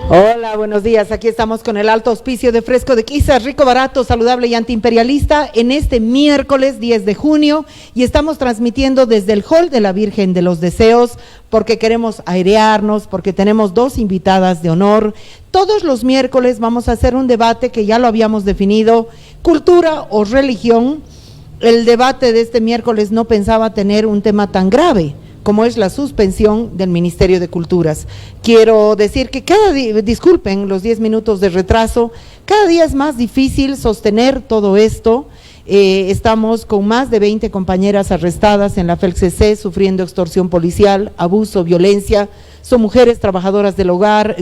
Hola, buenos días. Aquí estamos con el alto auspicio de Fresco de Quizas, rico, barato, saludable y antiimperialista en este miércoles 10 de junio y estamos transmitiendo desde el Hall de la Virgen de los Deseos porque queremos airearnos, porque tenemos dos invitadas de honor. Todos los miércoles vamos a hacer un debate que ya lo habíamos definido, cultura o religión. El debate de este miércoles no pensaba tener un tema tan grave como es la suspensión del Ministerio de Culturas. Quiero decir que cada día, disculpen los 10 minutos de retraso, cada día es más difícil sostener todo esto. Estamos con más de 20 compañeras arrestadas en la FELCC sufriendo extorsión policial, abuso, violencia. Son mujeres trabajadoras del hogar,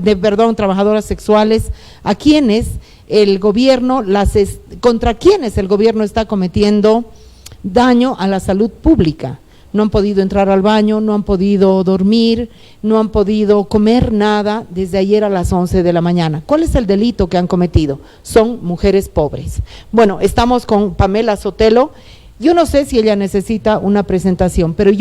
trabajadoras sexuales, a quienes el gobierno, contra quienes el gobierno está cometiendo daño a la salud pública. No han podido entrar al baño, no han podido dormir, no han podido comer nada desde ayer a las 11 de la mañana. ¿Cuál es el delito que han cometido? Son mujeres pobres. Bueno, estamos con Pamela Sotelo. Yo no sé si ella necesita una presentación, pero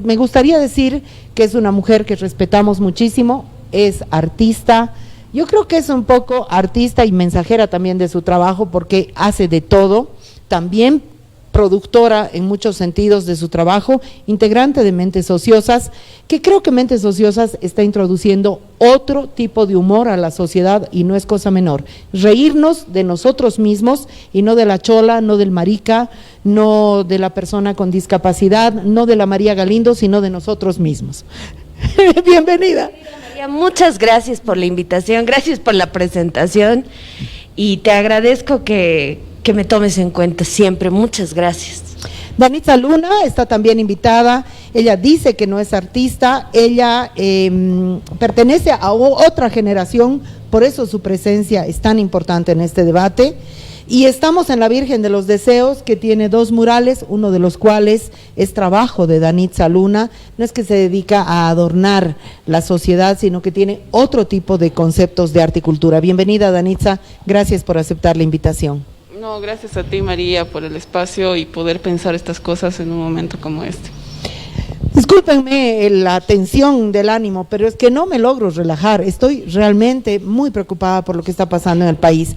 me gustaría decir que es una mujer que respetamos muchísimo, es artista. Yo creo que es un poco artista y mensajera también de su trabajo porque hace de todo, también productora en muchos sentidos de su trabajo, integrante de Mentes Ociosas, que creo que Mentes Ociosas está introduciendo otro tipo de humor a la sociedad y no es cosa menor. Reírnos de nosotros mismos y no de la chola, no del marica, no de la persona con discapacidad, no de la María Galindo, sino de nosotros mismos. Bienvenida. María, muchas gracias por la invitación, gracias por la presentación y te agradezco que me tomes en cuenta siempre, muchas gracias. Danitza Luna está también invitada, ella dice que no es artista, ella pertenece a otra generación, por eso su presencia es tan importante en este debate. Y estamos en la Virgen de los Deseos, que tiene dos murales, uno de los cuales es trabajo de Danitza Luna, no es que se dedica a adornar la sociedad, sino que tiene otro tipo de conceptos de arte y cultura. Bienvenida, Danitza, gracias por aceptar la invitación. No, gracias a ti, María, por el espacio y poder pensar estas cosas en un momento como este. Discúlpenme la tensión del ánimo, pero es que no me logro relajar, estoy realmente muy preocupada por lo que está pasando en el país.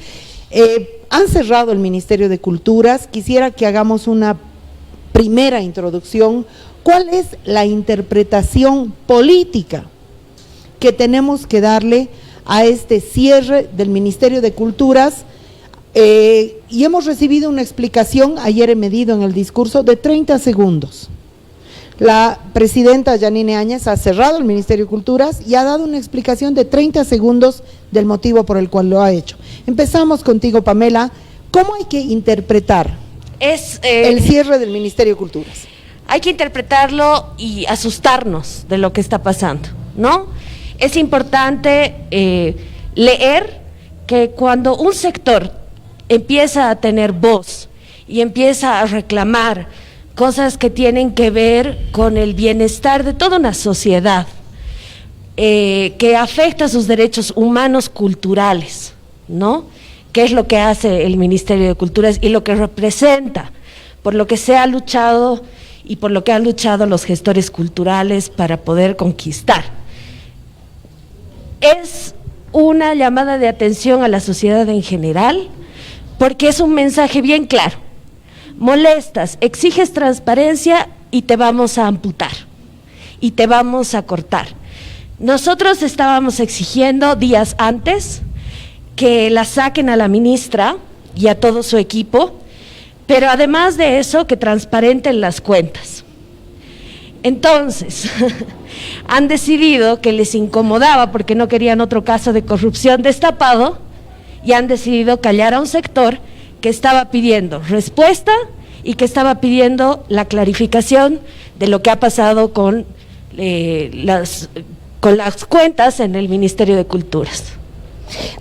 Han cerrado el Ministerio de Culturas, quisiera que hagamos una primera introducción. ¿Cuál es la interpretación política que tenemos que darle a este cierre del Ministerio de Culturas? Y hemos recibido una explicación, ayer he medido en el discurso, de 30 segundos. La presidenta Yanine Áñez ha cerrado el Ministerio de Culturas y ha dado una explicación de 30 segundos del motivo por el cual lo ha hecho. Empezamos contigo, Pamela. ¿Cómo hay que interpretar el cierre del Ministerio de Culturas? Hay que interpretarlo y asustarnos de lo que está pasando, ¿no? Es importante leer que cuando un sector empieza a tener voz y empieza a reclamar cosas que tienen que ver con el bienestar de toda una sociedad, que afecta sus derechos humanos culturales, ¿no? ¿Qué es lo que hace el Ministerio de Culturas y lo que representa, por lo que se ha luchado y por lo que han luchado los gestores culturales para poder conquistar? Es una llamada de atención a la sociedad en general, porque es un mensaje bien claro. Molestas, exiges transparencia y te vamos a amputar, y te vamos a cortar. Nosotros estábamos exigiendo días antes que la saquen a la ministra y a todo su equipo, pero además de eso, que transparenten las cuentas. Entonces, han decidido que les incomodaba porque no querían otro caso de corrupción destapado, y han decidido callar a un sector que estaba pidiendo respuesta y que estaba pidiendo la clarificación de lo que ha pasado con las cuentas en el Ministerio de Culturas.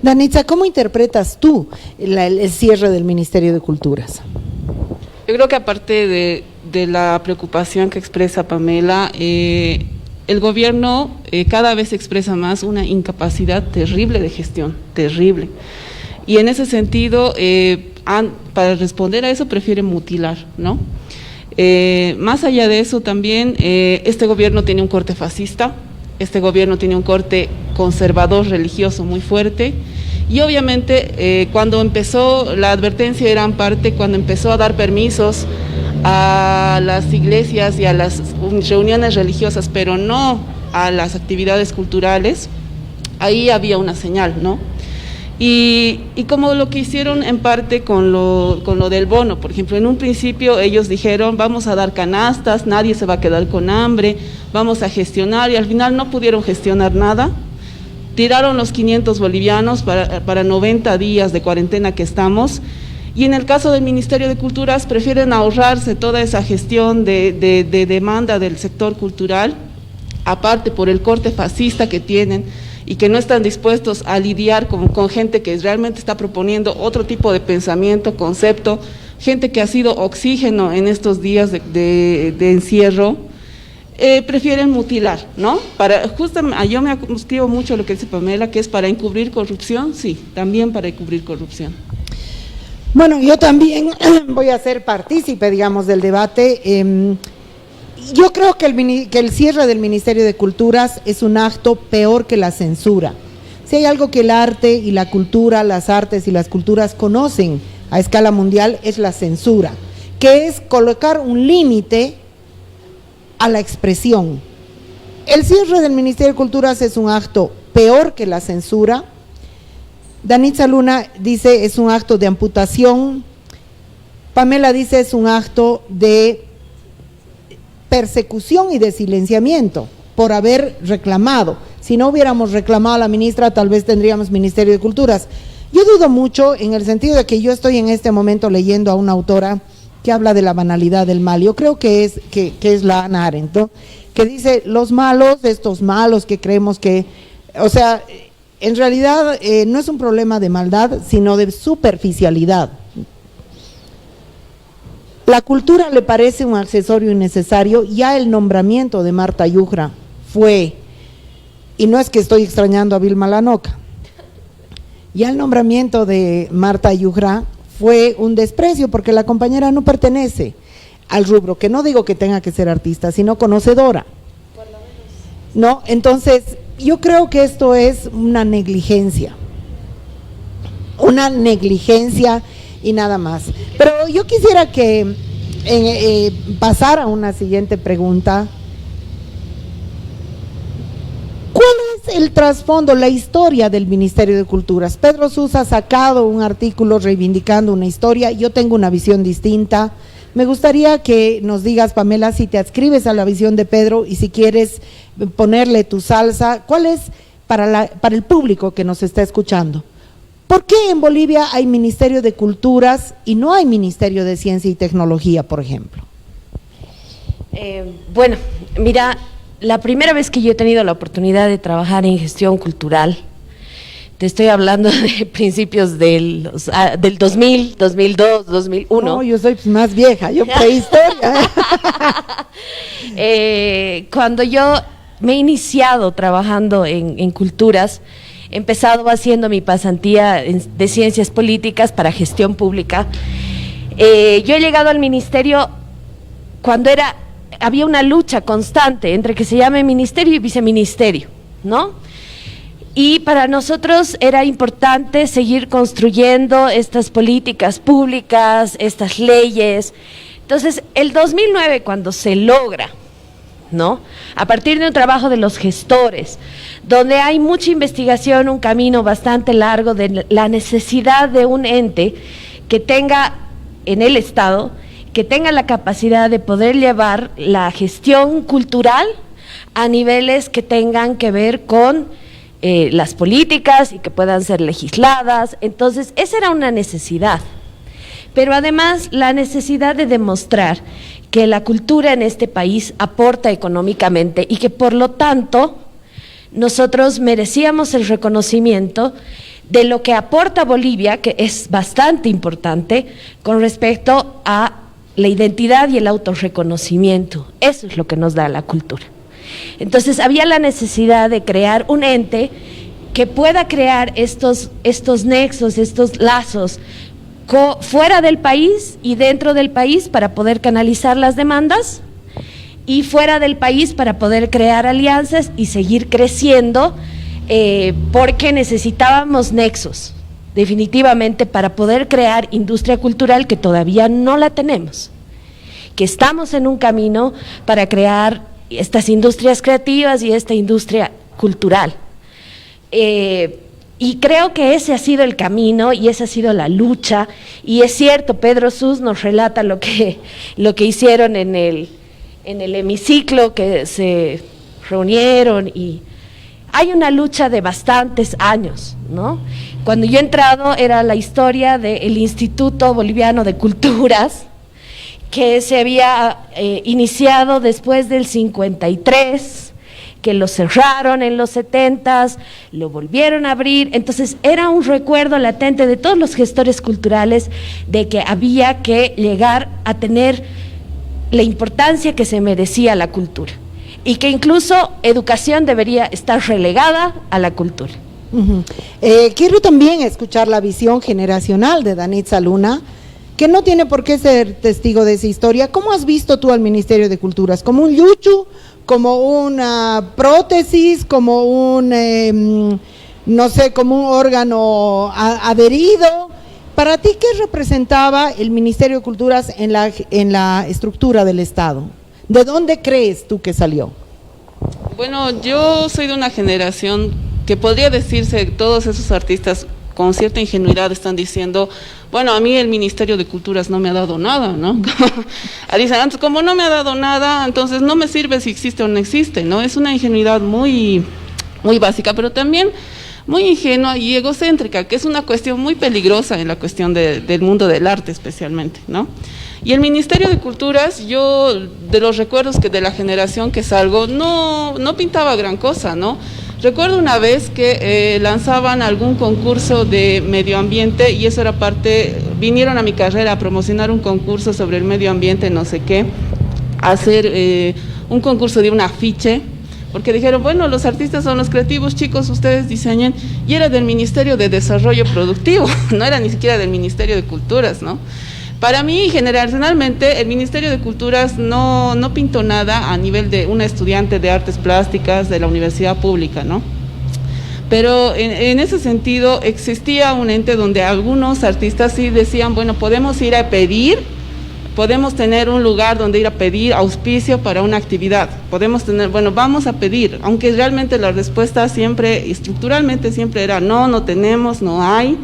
Danitza, ¿cómo interpretas tú el cierre del Ministerio de Culturas? Yo creo que aparte de la preocupación que expresa Pamela, el gobierno cada vez expresa más una incapacidad terrible de gestión, terrible. Y en ese sentido, para responder a eso prefieren mutilar, ¿no? Más allá de eso también, este gobierno tiene un corte fascista, Este gobierno tiene un corte conservador religioso muy fuerte y obviamente cuando empezó, la advertencia era en parte cuando empezó a dar permisos a las iglesias y a las reuniones religiosas, pero no a las actividades culturales, ahí había una señal, ¿no? Y como lo que hicieron en parte con lo del bono, por ejemplo, en un principio ellos dijeron vamos a dar canastas, nadie se va a quedar con hambre, vamos a gestionar, y al final no pudieron gestionar nada, tiraron los 500 bolivianos para 90 días de cuarentena que estamos, y en el caso del Ministerio de Culturas prefieren ahorrarse toda esa gestión de demanda del sector cultural, aparte por el corte fascista que tienen, y que no están dispuestos a lidiar con gente que realmente está proponiendo otro tipo de pensamiento, concepto, gente que ha sido oxígeno en estos días de encierro, prefieren mutilar, ¿no? Yo me suscribo mucho a lo que dice Pamela, que es para encubrir corrupción, sí, también para encubrir corrupción. Bueno, yo también voy a ser partícipe, digamos, del debate. Yo creo que el cierre del Ministerio de Culturas es un acto peor que la censura. Si hay algo que el arte y la cultura, las artes y las culturas conocen a escala mundial, es la censura, que es colocar un límite a la expresión. El cierre del Ministerio de Culturas es un acto peor que la censura. Danitza Luna dice es un acto de amputación. Pamela dice es un acto de persecución y de silenciamiento por haber reclamado. Si no hubiéramos reclamado a la ministra, tal vez tendríamos Ministerio de Culturas. Yo dudo mucho en el sentido de que yo estoy en este momento leyendo a una autora que habla de la banalidad del mal. Yo creo que es la Hannah Arendt, ¿no? Que dice los malos, estos malos que creemos que, o sea, en realidad no es un problema de maldad, sino de superficialidad. La cultura le parece un accesorio innecesario. Ya el nombramiento de Marta Yujra fue, y no es que estoy extrañando a Vilma Lanoca, ya el nombramiento de Marta Yujra fue un desprecio porque la compañera no pertenece al rubro, que no digo que tenga que ser artista, sino conocedora, ¿no? Entonces, yo creo que esto es una negligencia y nada más. Pero yo quisiera que pasar a una siguiente pregunta. ¿Cuál es el trasfondo, la historia del Ministerio de Culturas? Pedro Sousa ha sacado un artículo reivindicando una historia, yo tengo una visión distinta. Me gustaría que nos digas, Pamela, si te adscribes a la visión de Pedro y si quieres ponerle tu salsa. ¿Cuál es para el público que nos está escuchando? ¿Por qué en Bolivia hay Ministerio de Culturas y no hay Ministerio de Ciencia y Tecnología, por ejemplo? Bueno, mira, la primera vez que yo he tenido la oportunidad de trabajar en gestión cultural, te estoy hablando de principios del 2000, 2002, 2001. No, yo soy más vieja, yo prehistoria. Cuando yo me he iniciado trabajando en culturas, he empezado haciendo mi pasantía de ciencias políticas para gestión pública. Yo he llegado al ministerio cuando había una lucha constante entre que se llame ministerio y viceministerio, ¿no? Y para nosotros era importante seguir construyendo estas políticas públicas, estas leyes. Entonces, el 2009, cuando se logra, ¿no?, a partir de un trabajo de los gestores, donde hay mucha investigación, un camino bastante largo de la necesidad de un ente que tenga en el Estado, que tenga la capacidad de poder llevar la gestión cultural a niveles que tengan que ver con las políticas y que puedan ser legisladas. Entonces, esa era una necesidad, pero además la necesidad de demostrar que la cultura en este país aporta económicamente y que por lo tanto nosotros merecíamos el reconocimiento de lo que aporta Bolivia, que es bastante importante con respecto a la identidad y el autorreconocimiento. Eso es lo que nos da la cultura. Entonces había la necesidad de crear un ente que pueda crear estos nexos, estos lazos fuera del país y dentro del país para poder canalizar las demandas y fuera del país para poder crear alianzas y seguir creciendo, porque necesitábamos nexos, definitivamente, para poder crear industria cultural que todavía no la tenemos, que estamos en un camino para crear estas industrias creativas y esta industria cultural. Y creo que ese ha sido el camino y esa ha sido la lucha, y es cierto, Pedro Sus nos relata lo que hicieron en el hemiciclo, que se reunieron, y hay una lucha de bastantes años, ¿no? Cuando yo he entrado era la historia del Instituto Boliviano de Culturas, que se había iniciado después del 53, que lo cerraron en los 70s, lo volvieron a abrir. Entonces era un recuerdo latente de todos los gestores culturales de que había que llegar a tener la importancia que se merecía la cultura, y que incluso educación debería estar relegada a la cultura. Quiero también escuchar la visión generacional de Danitza Luna, que no tiene por qué ser testigo de esa historia. ¿Cómo has visto tú al Ministerio de Culturas? ¿Como un yuchu? ¿Como una prótesis? ¿Como un, no sé, como un órgano adherido? Para ti, ¿qué representaba el Ministerio de Culturas en la estructura del Estado? ¿De dónde crees tú que salió? Bueno, yo soy de una generación que podría decirse, todos esos artistas con cierta ingenuidad están diciendo, bueno, a mí el Ministerio de Culturas no me ha dado nada, ¿no? Dicen, antes, como no me ha dado nada, entonces no me sirve si existe o no existe, ¿no? Es una ingenuidad muy básica, pero también muy ingenua y egocéntrica, que es una cuestión muy peligrosa en la cuestión del mundo del arte especialmente, ¿no? Y el Ministerio de Culturas, yo de los recuerdos que de la generación que salgo, no pintaba gran cosa, ¿no? Recuerdo una vez que lanzaban algún concurso de medio ambiente, y eso era parte, vinieron a mi carrera a promocionar un concurso sobre el medio ambiente, no sé qué, hacer un concurso de un afiche, porque dijeron, bueno, los artistas son los creativos, chicos, ustedes diseñen, y era del Ministerio de Desarrollo Productivo, no era ni siquiera del Ministerio de Culturas, ¿no? Para mí, generacionalmente, el Ministerio de Culturas no pintó nada a nivel de una estudiante de artes plásticas de la universidad pública, ¿no? Pero en ese sentido existía un ente donde algunos artistas sí decían, bueno, podemos ir a pedir, podemos tener un lugar donde ir a pedir auspicio para una actividad, podemos tener, bueno, vamos a pedir, aunque realmente la respuesta siempre, estructuralmente siempre era, no tenemos, no hay.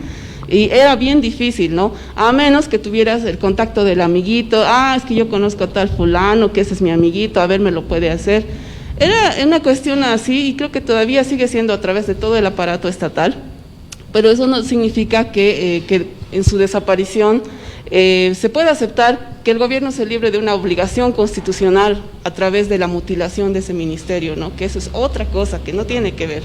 Y era bien difícil, ¿no? A menos que tuvieras el contacto del amiguito, es que yo conozco a tal fulano, que ese es mi amiguito, a ver, me lo puede hacer. Era una cuestión así, y creo que todavía sigue siendo a través de todo el aparato estatal, pero eso no significa que en su desaparición se pueda aceptar que el gobierno se libre de una obligación constitucional a través de la mutilación de ese ministerio, ¿no? Que eso es otra cosa que no tiene que ver.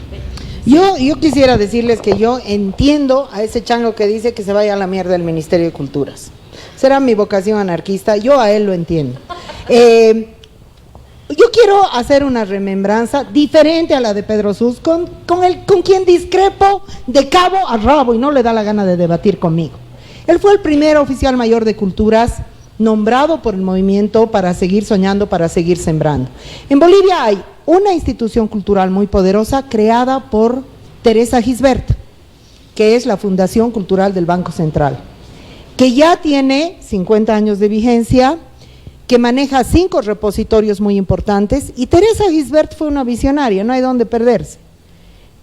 Yo quisiera decirles que yo entiendo a ese chango que dice que se vaya a la mierda el Ministerio de Culturas. Será mi vocación anarquista, yo a él lo entiendo. Yo quiero hacer una remembranza diferente a la de Pedro Sus, con quien discrepo de cabo a rabo y no le da la gana de debatir conmigo. Él fue el primer oficial mayor de Culturas nombrado por el movimiento para seguir soñando, para seguir sembrando. En Bolivia hay una institución cultural muy poderosa creada por Teresa Gisbert, que es la Fundación Cultural del Banco Central, que ya tiene 50 años de vigencia, que maneja 5 repositorios muy importantes, y Teresa Gisbert fue una visionaria, no hay dónde perderse.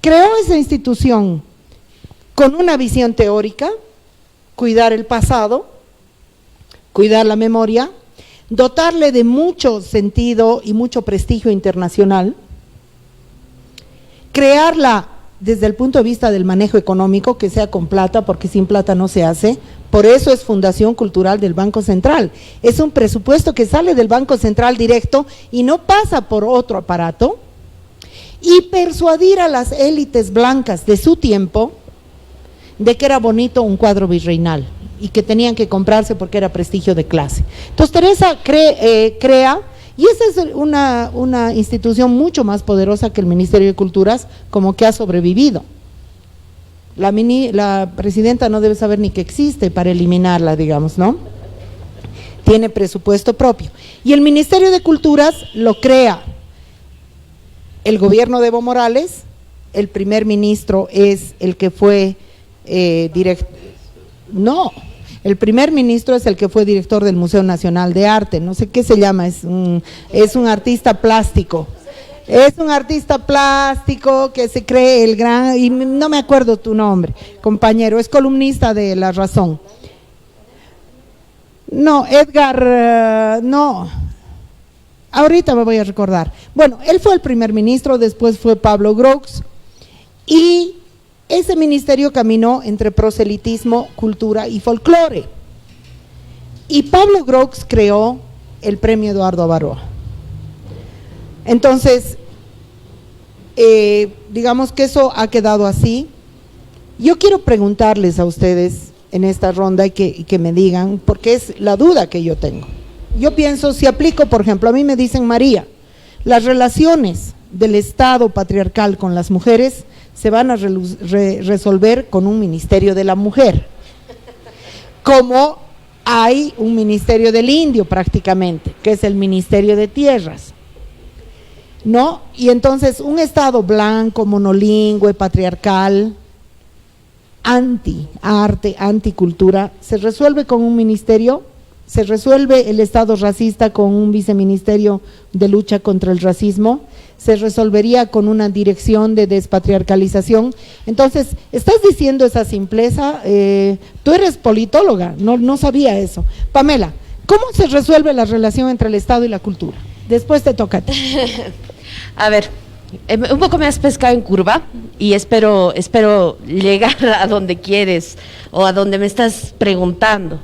Creó esa institución con una visión teórica, cuidar el pasado, cuidar la memoria, dotarle de mucho sentido y mucho prestigio internacional, crearla desde el punto de vista del manejo económico, que sea con plata, porque sin plata no se hace. Por eso es Fundación Cultural del Banco Central. Es un presupuesto que sale del Banco Central directo y no pasa por otro aparato. Y persuadir a las élites blancas de su tiempo de que era bonito un cuadro virreinal y que tenían que comprarse porque era prestigio de clase. Entonces Teresa crea, y esa es una institución mucho más poderosa que el Ministerio de Culturas, como que ha sobrevivido. La presidenta no debe saber ni que existe para eliminarla, digamos, ¿no? tiene presupuesto propio. Y el Ministerio de Culturas lo crea el gobierno de Evo Morales, el primer ministro es el que fue el primer ministro es el que fue director del Museo Nacional de Arte, no sé qué se llama, es un artista plástico. Es un artista plástico que se cree el gran, y no me acuerdo tu nombre, compañero, es columnista de La Razón. No, Edgar, no, ahorita me voy a recordar. Bueno, él fue el primer ministro, después fue Pablo Grox, y ese ministerio caminó entre proselitismo, cultura y folclore. Y Pablo Grox creó el premio Eduardo Avaroa. Entonces, digamos que eso ha quedado así. Yo quiero preguntarles a ustedes en esta ronda y que me digan, porque es la duda que yo tengo. Yo pienso, si aplico, por ejemplo, a mí me dicen, María, las relaciones del Estado patriarcal con las mujeres se van a resolver con un ministerio de la mujer, como hay un ministerio del indio prácticamente, que es el Ministerio de Tierras, ¿no? Y entonces un Estado blanco, monolingüe, patriarcal, anti-arte, anticultura, ¿se resuelve con un ministerio? ¿Se resuelve el Estado racista con un viceministerio de lucha contra el racismo? ¿Se resolvería con una dirección de despatriarcalización? Entonces, estás diciendo esa simpleza, tú eres politóloga, no sabía eso. Pamela, ¿cómo se resuelve la relación entre el Estado y la cultura? Después te toca a ti. A ver, un poco me has pescado en curva y espero llegar a donde quieres o a donde me estás preguntando.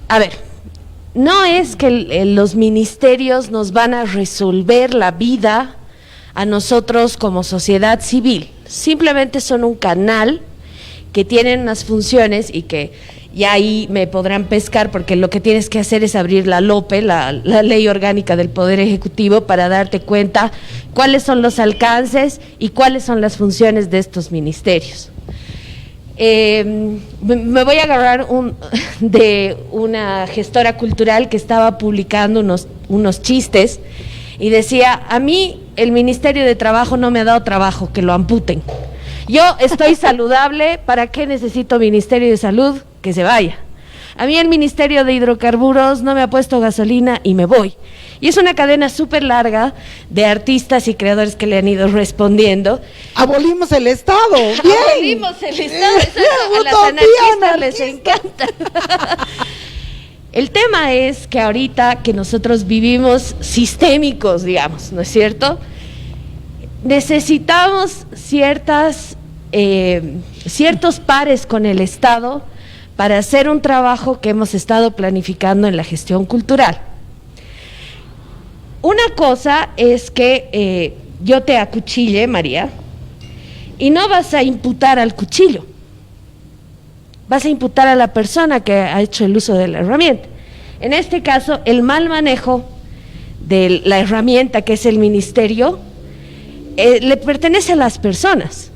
A ver, no es que los ministerios nos van a resolver la vida a nosotros como sociedad civil, simplemente son un canal que tienen unas funciones y que ya ahí me podrán pescar porque lo que tienes que hacer es abrir la LOPE, la Ley Orgánica del Poder Ejecutivo, para darte cuenta cuáles son los alcances y cuáles son las funciones de estos ministerios. Me voy a agarrar de una gestora cultural que estaba publicando unos chistes y decía, a mí el Ministerio de Trabajo no me ha dado trabajo, que lo amputen. Yo estoy saludable, ¿para qué necesito Ministerio de Salud? Que se vaya. A mí el Ministerio de Hidrocarburos no me ha puesto gasolina y me voy. Y es una cadena súper larga de artistas y creadores que le han ido respondiendo. Abolimos el Estado, bien. Abolimos el Estado, a las anarquistas les encanta. El tema es que ahorita que nosotros vivimos sistémicos, digamos, ¿no es cierto? Necesitamos ciertos pares con el Estado para hacer un trabajo que hemos estado planificando en la gestión cultural. Una cosa es que yo te acuchille, María, y no vas a imputar al cuchillo, vas a imputar a la persona que ha hecho el uso de la herramienta. En este caso, el mal manejo de la herramienta que es el ministerio, le pertenece a las personas,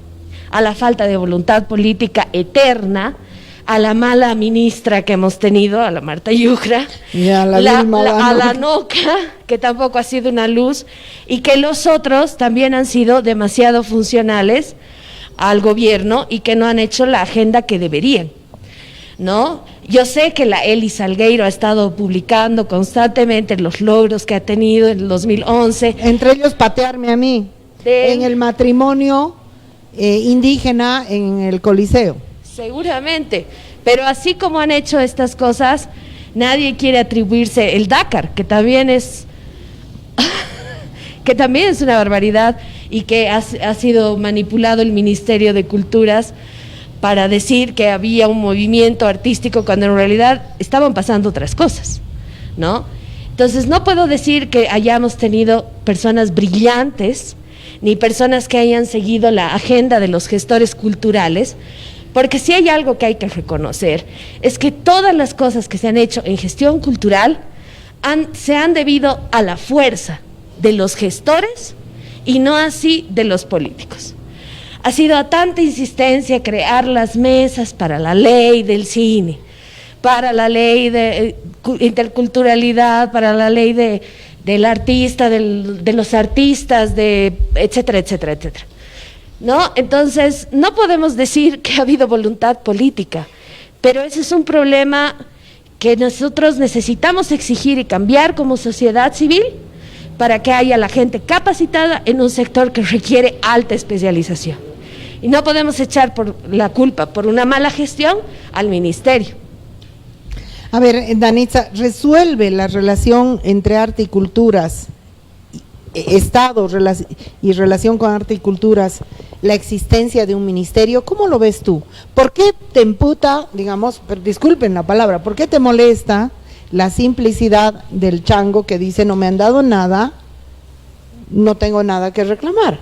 a la falta de voluntad política eterna, a la mala ministra que hemos tenido, a la Marta Yucra, y a la Noca, que tampoco ha sido una luz, y que los otros también han sido demasiado funcionales al gobierno y que no han hecho la agenda que deberían, ¿no? Yo sé que la Eli Salgueiro ha estado publicando constantemente los logros que ha tenido en el 2011. Entre ellos patearme a mí en el matrimonio indígena en el Coliseo. Seguramente, pero así como han hecho estas cosas, nadie quiere atribuirse el Dakar, que también es una barbaridad y que ha sido manipulado el Ministerio de Culturas para decir que había un movimiento artístico cuando en realidad estaban pasando otras cosas, ¿no? Entonces no puedo decir que hayamos tenido personas brillantes ni personas que hayan seguido la agenda de los gestores culturales, porque si hay algo que hay que reconocer es que todas las cosas que se han hecho en gestión cultural se han debido a la fuerza de los gestores y no así de los políticos. Ha sido a tanta insistencia crear las mesas para la ley del cine, para la ley de interculturalidad, para la ley del artista, de los artistas, etcétera, etcétera, etcétera. ¿No? Entonces, no podemos decir que ha habido voluntad política, pero ese es un problema que nosotros necesitamos exigir y cambiar como sociedad civil para que haya la gente capacitada en un sector que requiere alta especialización. Y no podemos echar la culpa por una mala gestión al ministerio. A ver, Danitza, ¿resuelve la relación entre arte y culturas, Estado y relación con arte y culturas, la existencia de un ministerio? ¿Cómo lo ves tú? ¿Por qué te imputa, digamos, disculpen la palabra, por qué te molesta la simplicidad del chango que dice no me han dado nada, no tengo nada que reclamar?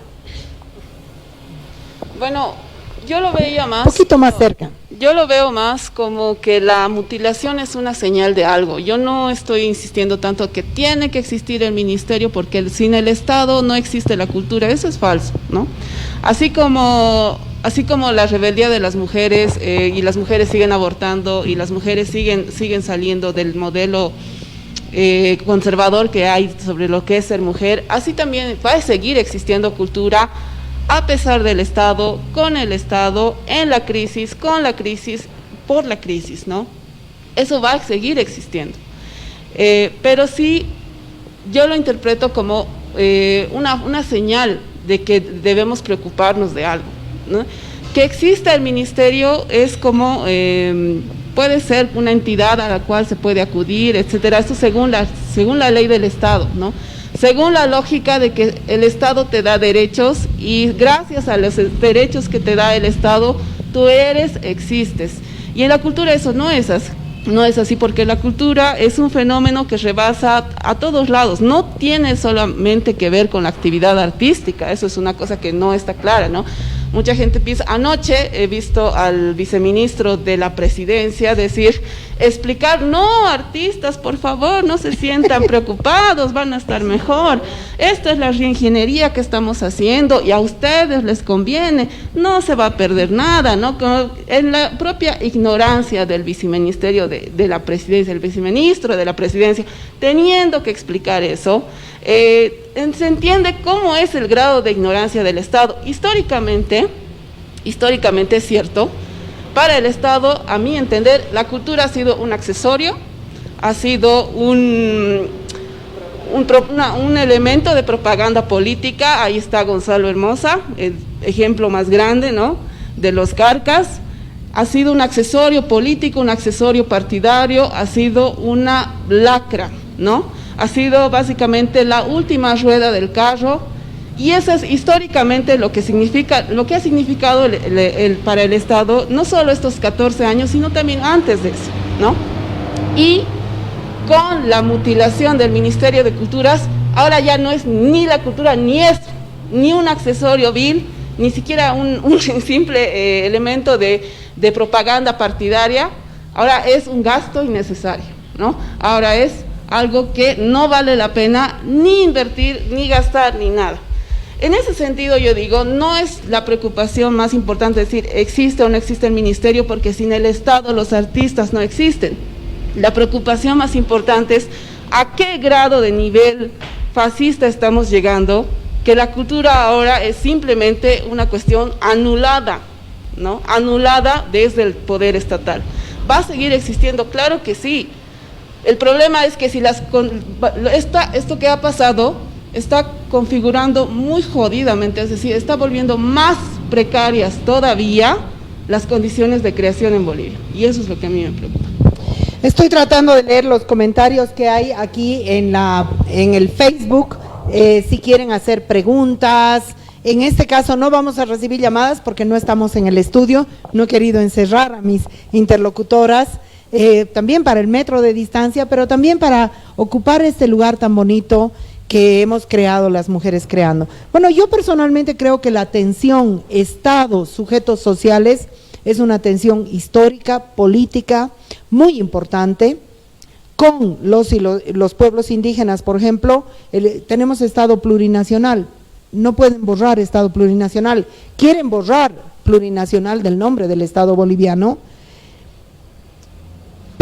Bueno, yo lo veía más… Un poquito más cerca. Yo lo veo más como que la mutilación es una señal de algo. Yo no estoy insistiendo tanto que tiene que existir el ministerio porque sin el Estado no existe la cultura. Eso es falso, ¿no? Así como la rebeldía de las mujeres y las mujeres siguen abortando y las mujeres siguen saliendo del modelo conservador que hay sobre lo que es ser mujer, así también va a seguir existiendo cultura a pesar del Estado, con el Estado, en la crisis, con la crisis, por la crisis, ¿no? Eso va a seguir existiendo. Pero sí, yo lo interpreto como una señal de que debemos preocuparnos de algo, ¿no? Que exista el ministerio es como, puede ser una entidad a la cual se puede acudir, etcétera, esto según la ley del Estado, ¿no? Según la lógica de que el Estado te da derechos y gracias a los derechos que te da el Estado, tú existes. Y en la cultura eso no es así, porque la cultura es un fenómeno que rebasa a todos lados, no tiene solamente que ver con la actividad artística, eso es una cosa que no está clara, ¿no? Mucha gente piensa, anoche he visto al viceministro de la presidencia explicar, no, artistas, por favor, no se sientan preocupados, van a estar mejor, esta es la reingeniería que estamos haciendo y a ustedes les conviene, no se va a perder nada, ¿no? En la propia ignorancia del viceministerio de la presidencia, el viceministro de la presidencia, teniendo que explicar eso, se entiende cómo es el grado de ignorancia del Estado. Históricamente es cierto, para el Estado, a mi entender, la cultura ha sido un accesorio, ha sido un elemento de propaganda política. Ahí está Gonzalo Hermosa, el ejemplo más grande, ¿no?, de los carcas. Ha sido un accesorio político, un accesorio partidario, ha sido una lacra, ¿no? Ha sido básicamente la última rueda del carro y eso es históricamente lo que ha significado para el Estado, no solo estos 14 años, sino también antes de eso, ¿no? Y con la mutilación del Ministerio de Culturas, ahora ya no es ni la cultura, ni un accesorio vil, ni siquiera un simple elemento de propaganda partidaria, ahora es un gasto innecesario, ¿no? Ahora es algo que no vale la pena ni invertir, ni gastar, ni nada. En ese sentido yo digo, no es la preocupación más importante decir existe o no existe el ministerio, porque sin el Estado los artistas no existen. La preocupación más importante es a qué grado de nivel fascista estamos llegando, que la cultura ahora es simplemente una cuestión anulada, ¿no? Anulada desde el poder estatal. ¿Va a seguir existiendo? Claro que sí. El problema es que si esto que ha pasado está configurando muy jodidamente, es decir, está volviendo más precarias todavía las condiciones de creación en Bolivia. Y eso es lo que a mí me preocupa. Estoy tratando de leer los comentarios que hay aquí en el Facebook, si quieren hacer preguntas. En este caso no vamos a recibir llamadas porque no estamos en el estudio, no he querido encerrar a mis interlocutoras. También para el metro de distancia, pero también para ocupar este lugar tan bonito que hemos creado las mujeres creando. Bueno, yo personalmente creo que la tensión Estado, sujetos sociales, es una tensión histórica, política, muy importante, con los pueblos indígenas, por ejemplo. Tenemos Estado plurinacional, no pueden borrar Estado plurinacional, quieren borrar plurinacional del nombre del Estado boliviano.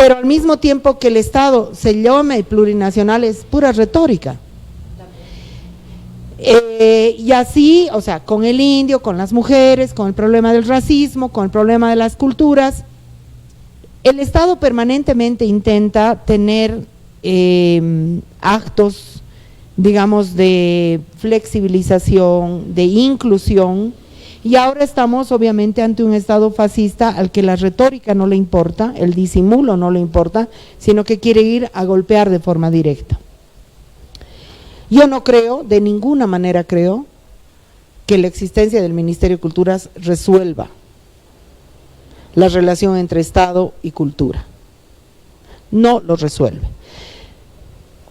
pero al mismo tiempo que el Estado se llame plurinacional es pura retórica. Y así, o sea, con el indio, con las mujeres, con el problema del racismo, con el problema de las culturas, el Estado permanentemente intenta tener actos, digamos, de flexibilización, de inclusión, y ahora estamos obviamente ante un Estado fascista al que la retórica no le importa, el disimulo no le importa, sino que quiere ir a golpear de forma directa. Yo no creo, de ninguna manera creo, que la existencia del Ministerio de Culturas resuelva la relación entre Estado y cultura. No lo resuelve.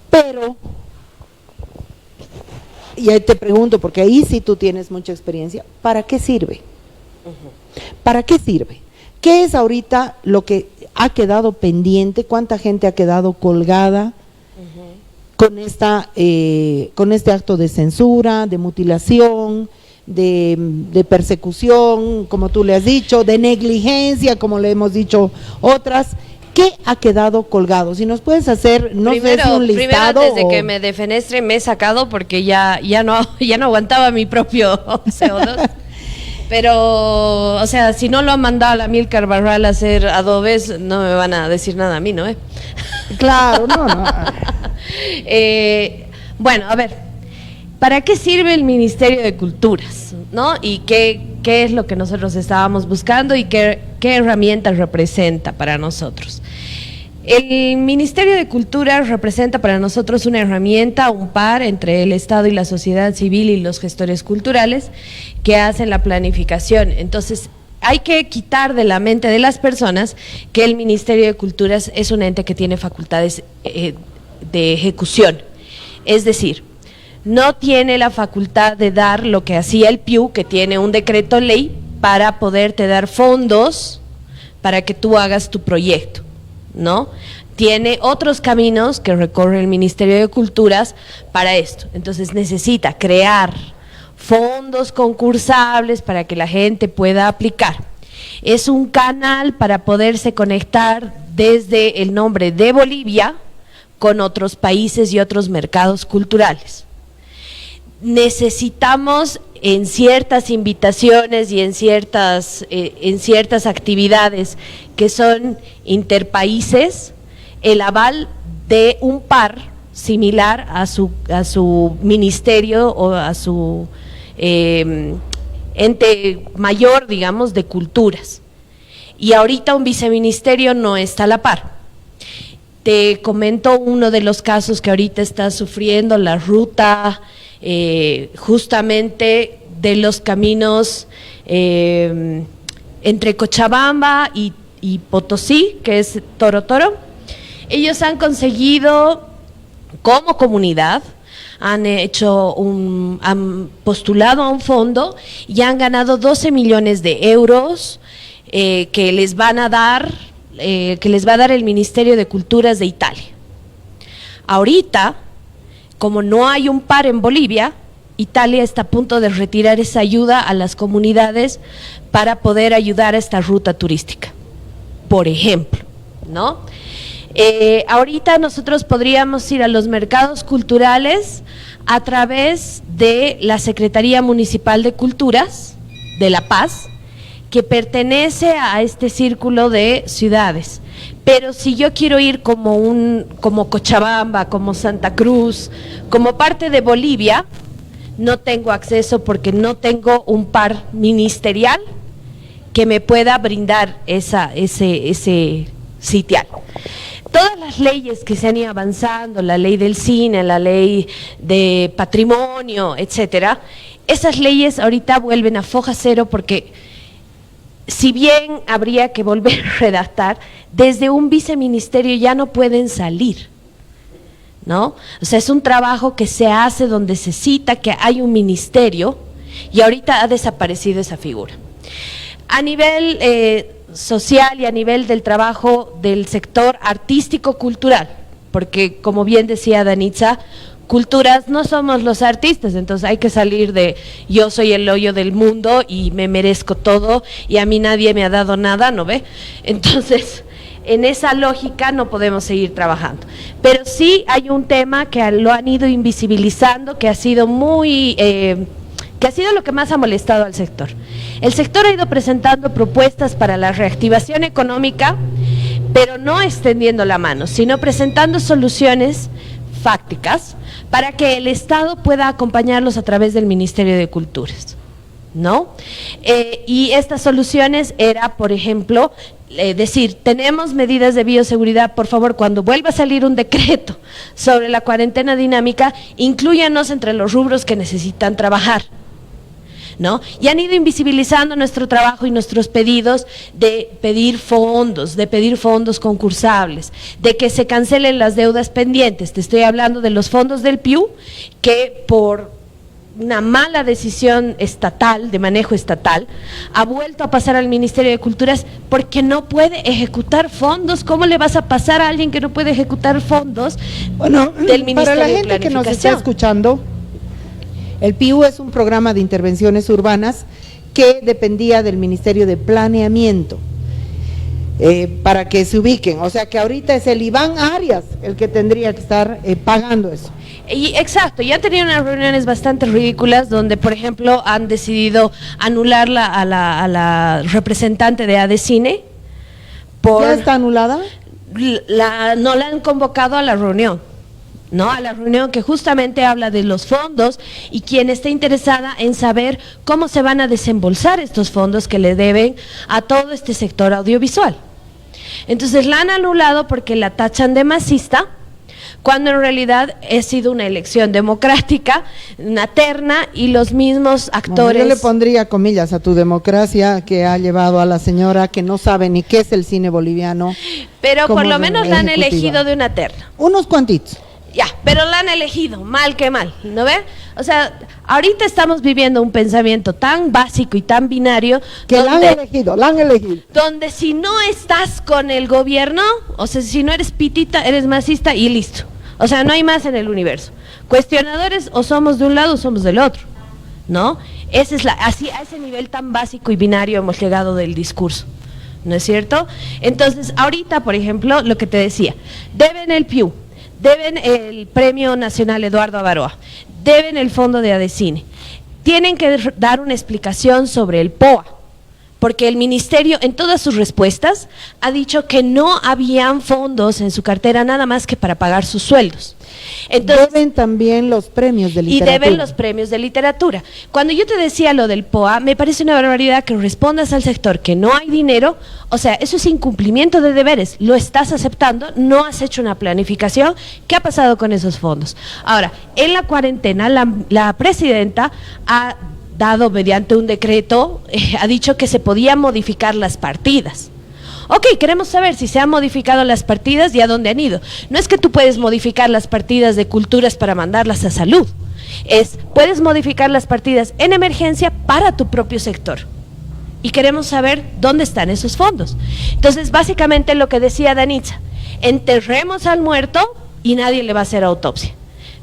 Pero, y ahí te pregunto, porque ahí sí tú tienes mucha experiencia, ¿para qué sirve? ¿Para qué sirve? ¿Qué es ahorita lo que ha quedado pendiente? ¿Cuánta gente ha quedado colgada con este acto de censura, de mutilación, de persecución, como tú le has dicho, de negligencia, como le hemos dicho otras? ¿Qué ha quedado colgado? Si nos puedes hacer, no sé si un listado. Primero, antes de que me defenestre, me he sacado porque ya no aguantaba mi propio CO2. Pero, o sea, si no lo han mandado a la Amílcar Barral a hacer adobes, no me van a decir nada a mí, ¿no? Claro, no. Bueno, a ver, ¿para qué sirve el Ministerio de Culturas? ¿No? Y qué es lo que nosotros estábamos buscando y qué herramientas representa para nosotros. El Ministerio de Culturas representa para nosotros una herramienta, un par entre el Estado y la sociedad civil y los gestores culturales que hacen la planificación. Entonces, hay que quitar de la mente de las personas que el Ministerio de Culturas es un ente que tiene facultades de ejecución. Es decir, no tiene la facultad de dar lo que hacía el PIU, que tiene un decreto ley para poderte dar fondos para que tú hagas tu proyecto, ¿no? Tiene otros caminos que recorre el Ministerio de Culturas para esto. Entonces necesita crear fondos concursables para que la gente pueda aplicar. Es un canal para poderse conectar desde el nombre de Bolivia con otros países y otros mercados culturales. Necesitamos en ciertas invitaciones y en ciertas actividades que son interpaíses el aval de un par similar a su ministerio o a su ente mayor, digamos, de culturas. Y ahorita un viceministerio no está a la par. Te comento uno de los casos que ahorita está sufriendo la ruta justamente de los caminos entre Cochabamba y Potosí, que es Toro Toro. Ellos han conseguido como comunidad, han postulado a un fondo y han ganado 12 millones de euros que les va a dar el Ministerio de Culturas de Italia. Ahorita, como no hay un par en Bolivia, Italia está a punto de retirar esa ayuda a las comunidades para poder ayudar a esta ruta turística, por ejemplo, ¿no? Ahorita nosotros podríamos ir a los mercados culturales a través de la Secretaría Municipal de Culturas de La Paz, que pertenece a este círculo de ciudades. Pero si yo quiero ir como Cochabamba, como Santa Cruz, como parte de Bolivia, no tengo acceso porque no tengo un par ministerial que me pueda brindar ese sitial. Todas las leyes que se han ido avanzando, la ley del cine, la ley de patrimonio, etcétera, esas leyes ahorita vuelven a foja cero porque si bien habría que volver a redactar, desde un viceministerio ya no pueden salir, ¿no? O sea, es un trabajo que se hace donde se cita que hay un ministerio y ahorita ha desaparecido esa figura. A nivel social y a nivel del trabajo del sector artístico-cultural, porque como bien decía Danitza, culturas no somos los artistas, entonces hay que salir de yo soy el hoyo del mundo y me merezco todo y a mí nadie me ha dado nada, ¿no ve? Entonces en esa lógica no podemos seguir trabajando. Pero sí hay un tema que lo han ido invisibilizando, que ha sido que ha sido lo que más ha molestado al sector. El sector ha ido presentando propuestas para la reactivación económica, pero no extendiendo la mano, sino presentando soluciones fácticas para que el Estado pueda acompañarlos a través del Ministerio de Culturas, ¿no? Y estas soluciones era, por ejemplo, decir, tenemos medidas de bioseguridad, por favor, cuando vuelva a salir un decreto sobre la cuarentena dinámica, inclúyanos entre los rubros que necesitan trabajar, ¿no? Y han ido invisibilizando nuestro trabajo y nuestros pedidos de pedir fondos concursables, de que se cancelen las deudas pendientes. Te estoy hablando de los fondos del PIU, que por una mala decisión estatal, de manejo estatal, ha vuelto a pasar al Ministerio de Culturas porque no puede ejecutar fondos. ¿Cómo le vas a pasar a alguien que no puede ejecutar fondos del Ministerio de Planificación? Para la gente que nos está escuchando, el PIU es un programa de intervenciones urbanas que dependía del Ministerio de Planeamiento, para que se ubiquen. O sea que ahorita es el Iván Arias el que tendría que estar pagando eso. Exacto, ya han tenido unas reuniones bastante ridículas donde, por ejemplo, han decidido anularla a la representante de ADCine. ¿Ya está anulada? No la han convocado a la reunión. ¿No? A la reunión que justamente habla de los fondos y quien esté interesada en saber cómo se van a desembolsar estos fondos que le deben a todo este sector audiovisual. Entonces la han anulado porque la tachan de masista, cuando en realidad ha sido una elección democrática, una terna, y los mismos actores… Yo le pondría comillas a tu democracia que ha llevado a la señora que no sabe ni qué es el cine boliviano. Pero por lo menos la han elegido de una terna. Unos cuantitos. Ya, pero la han elegido, mal que mal, ¿no ve? O sea, ahorita estamos viviendo un pensamiento tan básico y tan binario que la han elegido. Donde si no estás con el gobierno, o sea, si no eres pitita, eres masista y listo. O sea, no hay más en el universo. Cuestionadores, o somos de un lado o somos del otro, ¿no? Así, a ese nivel tan básico y binario hemos llegado del discurso, ¿no es cierto? Entonces, ahorita, por ejemplo, lo que te decía, deben el PIU, deben el Premio Nacional Eduardo Avaroa, deben el fondo de ADCine, tienen que dar una explicación sobre el POA, porque el ministerio en todas sus respuestas ha dicho que no habían fondos en su cartera nada más que para pagar sus sueldos. Entonces, deben también los premios de literatura. Y deben los premios de literatura. Cuando yo te decía lo del POA, me parece una barbaridad que respondas al sector que no hay dinero. O sea, eso es incumplimiento de deberes, lo estás aceptando, no has hecho una planificación. ¿Qué ha pasado con esos fondos? Ahora, en la cuarentena, la presidenta ha dado mediante un decreto, ha dicho que se podían modificar las partidas. Ok, queremos saber si se han modificado las partidas y a dónde han ido. No es que tú puedes modificar las partidas de culturas para mandarlas a salud, puedes modificar las partidas en emergencia para tu propio sector. Y queremos saber dónde están esos fondos. Entonces, básicamente lo que decía Danitza, enterremos al muerto y nadie le va a hacer autopsia.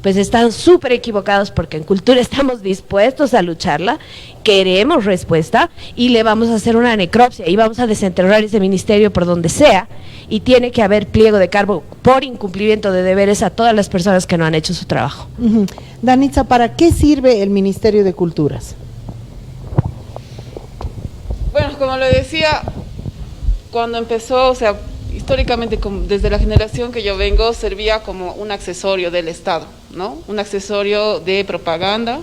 Pues están súper equivocados, porque en cultura estamos dispuestos a lucharla, queremos respuesta y le vamos a hacer una necropsia y vamos a desenterrar ese ministerio por donde sea, y tiene que haber pliego de cargo por incumplimiento de deberes a todas las personas que no han hecho su trabajo. Danitza, ¿para qué sirve el Ministerio de Culturas? Bueno, como le decía, cuando empezó, o sea, históricamente, desde la generación que yo vengo, servía como un accesorio del Estado, ¿no? Un accesorio de propaganda.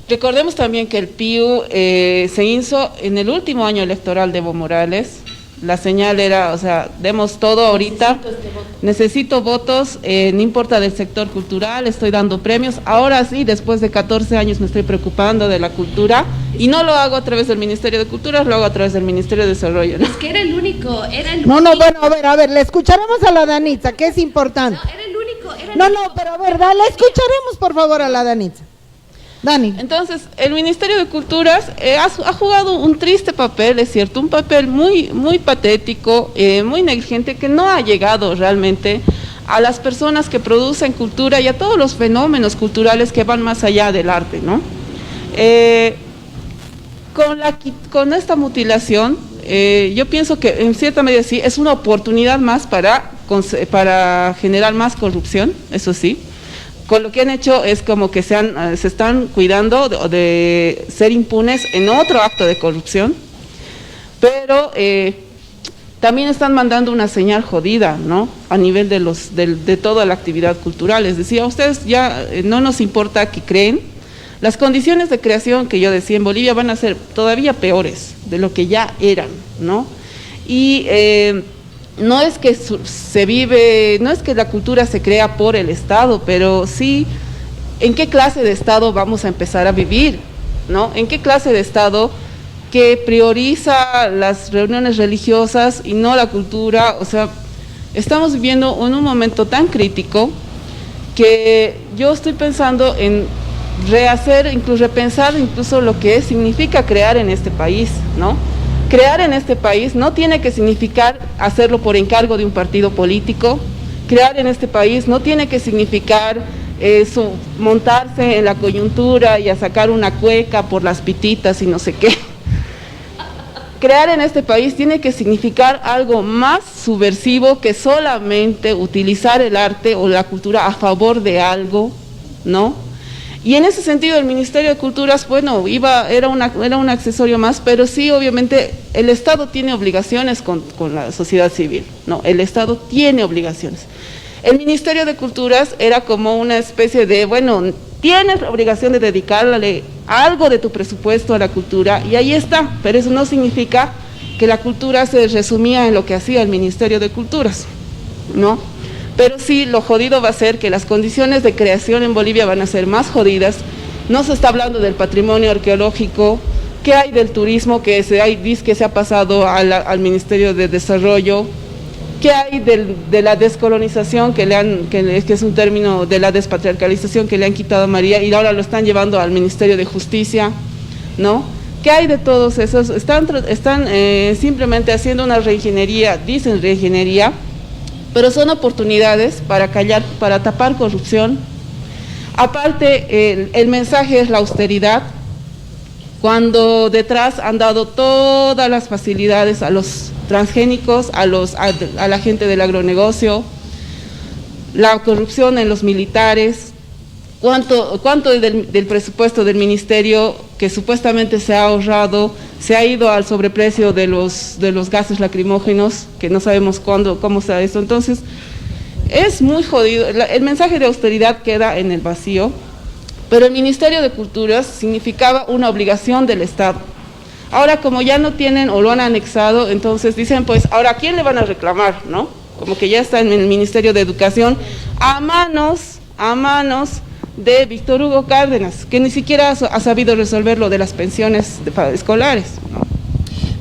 Recordemos también que el PIU se hizo en el último año electoral de Evo Morales. La señal era, o sea, demos todo ahorita, necesito votos, no importa del sector cultural, estoy dando premios. Ahora sí, después de 14 años me estoy preocupando de la cultura, y no lo hago a través del Ministerio de Cultura, lo hago a través del Ministerio de Desarrollo, ¿no? Es que era el único. Bueno, a ver, le escucharemos a la Danitza, que es importante. No, era el único. Pero a ver, le escucharemos por favor a la Danitza. Dani. Entonces, el Ministerio de Culturas ha jugado un triste papel, es cierto, un papel muy, muy patético, muy negligente, que no ha llegado realmente a las personas que producen cultura y a todos los fenómenos culturales que van más allá del arte, ¿no? Con esta mutilación, yo pienso que en cierta medida sí, es una oportunidad más para generar más corrupción, eso sí. Con lo que han hecho es como que se están cuidando de ser impunes en otro acto de corrupción, pero también están mandando una señal jodida, ¿no? A nivel de toda la actividad cultural. Es decir, a ustedes ya no nos importa que creen. Las condiciones de creación que yo decía en Bolivia van a ser todavía peores de lo que ya eran, ¿no? Y no es que no es que la cultura se crea por el Estado, pero sí, ¿en qué clase de Estado vamos a empezar a vivir, ¿no? ¿En qué clase de Estado que prioriza las reuniones religiosas y no la cultura? O sea, estamos viviendo en un momento tan crítico que yo estoy pensando en repensar incluso lo que significa crear en este país, ¿no? Crear en este país no tiene que significar hacerlo por encargo de un partido político. Crear en este país no tiene que significar montarse en la coyuntura y a sacar una cueca por las pititas y no sé qué. Crear en este país tiene que significar algo más subversivo que solamente utilizar el arte o la cultura a favor de algo, ¿no? Y en ese sentido el Ministerio de Culturas, bueno, era un accesorio más, pero sí, obviamente, el Estado tiene obligaciones con la sociedad civil, ¿no? El Estado tiene obligaciones. El Ministerio de Culturas era como una especie de, bueno, tienes la obligación de dedicarle algo de tu presupuesto a la cultura, y ahí está, pero eso no significa que la cultura se resumía en lo que hacía el Ministerio de Culturas, ¿no? Pero sí, lo jodido va a ser que las condiciones de creación en Bolivia van a ser más jodidas. No se está hablando del patrimonio arqueológico, ¿qué hay del turismo que se ha pasado al Ministerio de Desarrollo? ¿Qué hay de la descolonización que es un término de la despatriarcalización que le han quitado a María y ahora lo están llevando al Ministerio de Justicia, ¿no? ¿Qué hay de todos esos? Están simplemente haciendo una reingeniería, dicen reingeniería, pero son oportunidades para callar, para tapar corrupción. Aparte, el mensaje es la austeridad, cuando detrás han dado todas las facilidades a los transgénicos, a la gente del agronegocio, la corrupción en los militares. ¿Cuánto del presupuesto del ministerio que supuestamente se ha ahorrado se ha ido al sobreprecio de los gases lacrimógenos, que no sabemos cómo sea eso? Entonces, es muy jodido. El mensaje de austeridad queda en el vacío, pero el Ministerio de Culturas significaba una obligación del Estado. Ahora, como ya no tienen o lo han anexado, entonces dicen, pues, ahora, ¿a quién le van a reclamar, no? Como que ya está en el Ministerio de Educación, a manos de Víctor Hugo Cárdenas, que ni siquiera ha sabido resolver lo de las pensiones escolares, ¿no?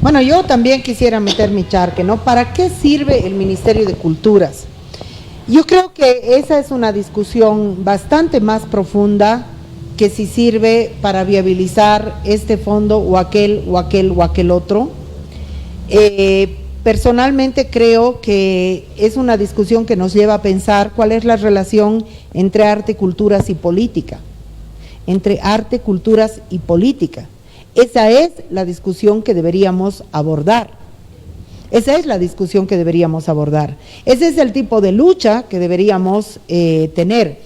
Bueno, yo también quisiera meter mi charque, ¿no? ¿Para qué sirve el Ministerio de Culturas? Yo creo que esa es una discusión bastante más profunda que si sirve para viabilizar este fondo o aquel otro. Personalmente creo que es una discusión que nos lleva a pensar cuál es la relación entre arte, culturas y política. Entre arte, culturas y política. Esa es la discusión que deberíamos abordar. Esa es la discusión que deberíamos abordar. Ese es el tipo de lucha que deberíamos tener.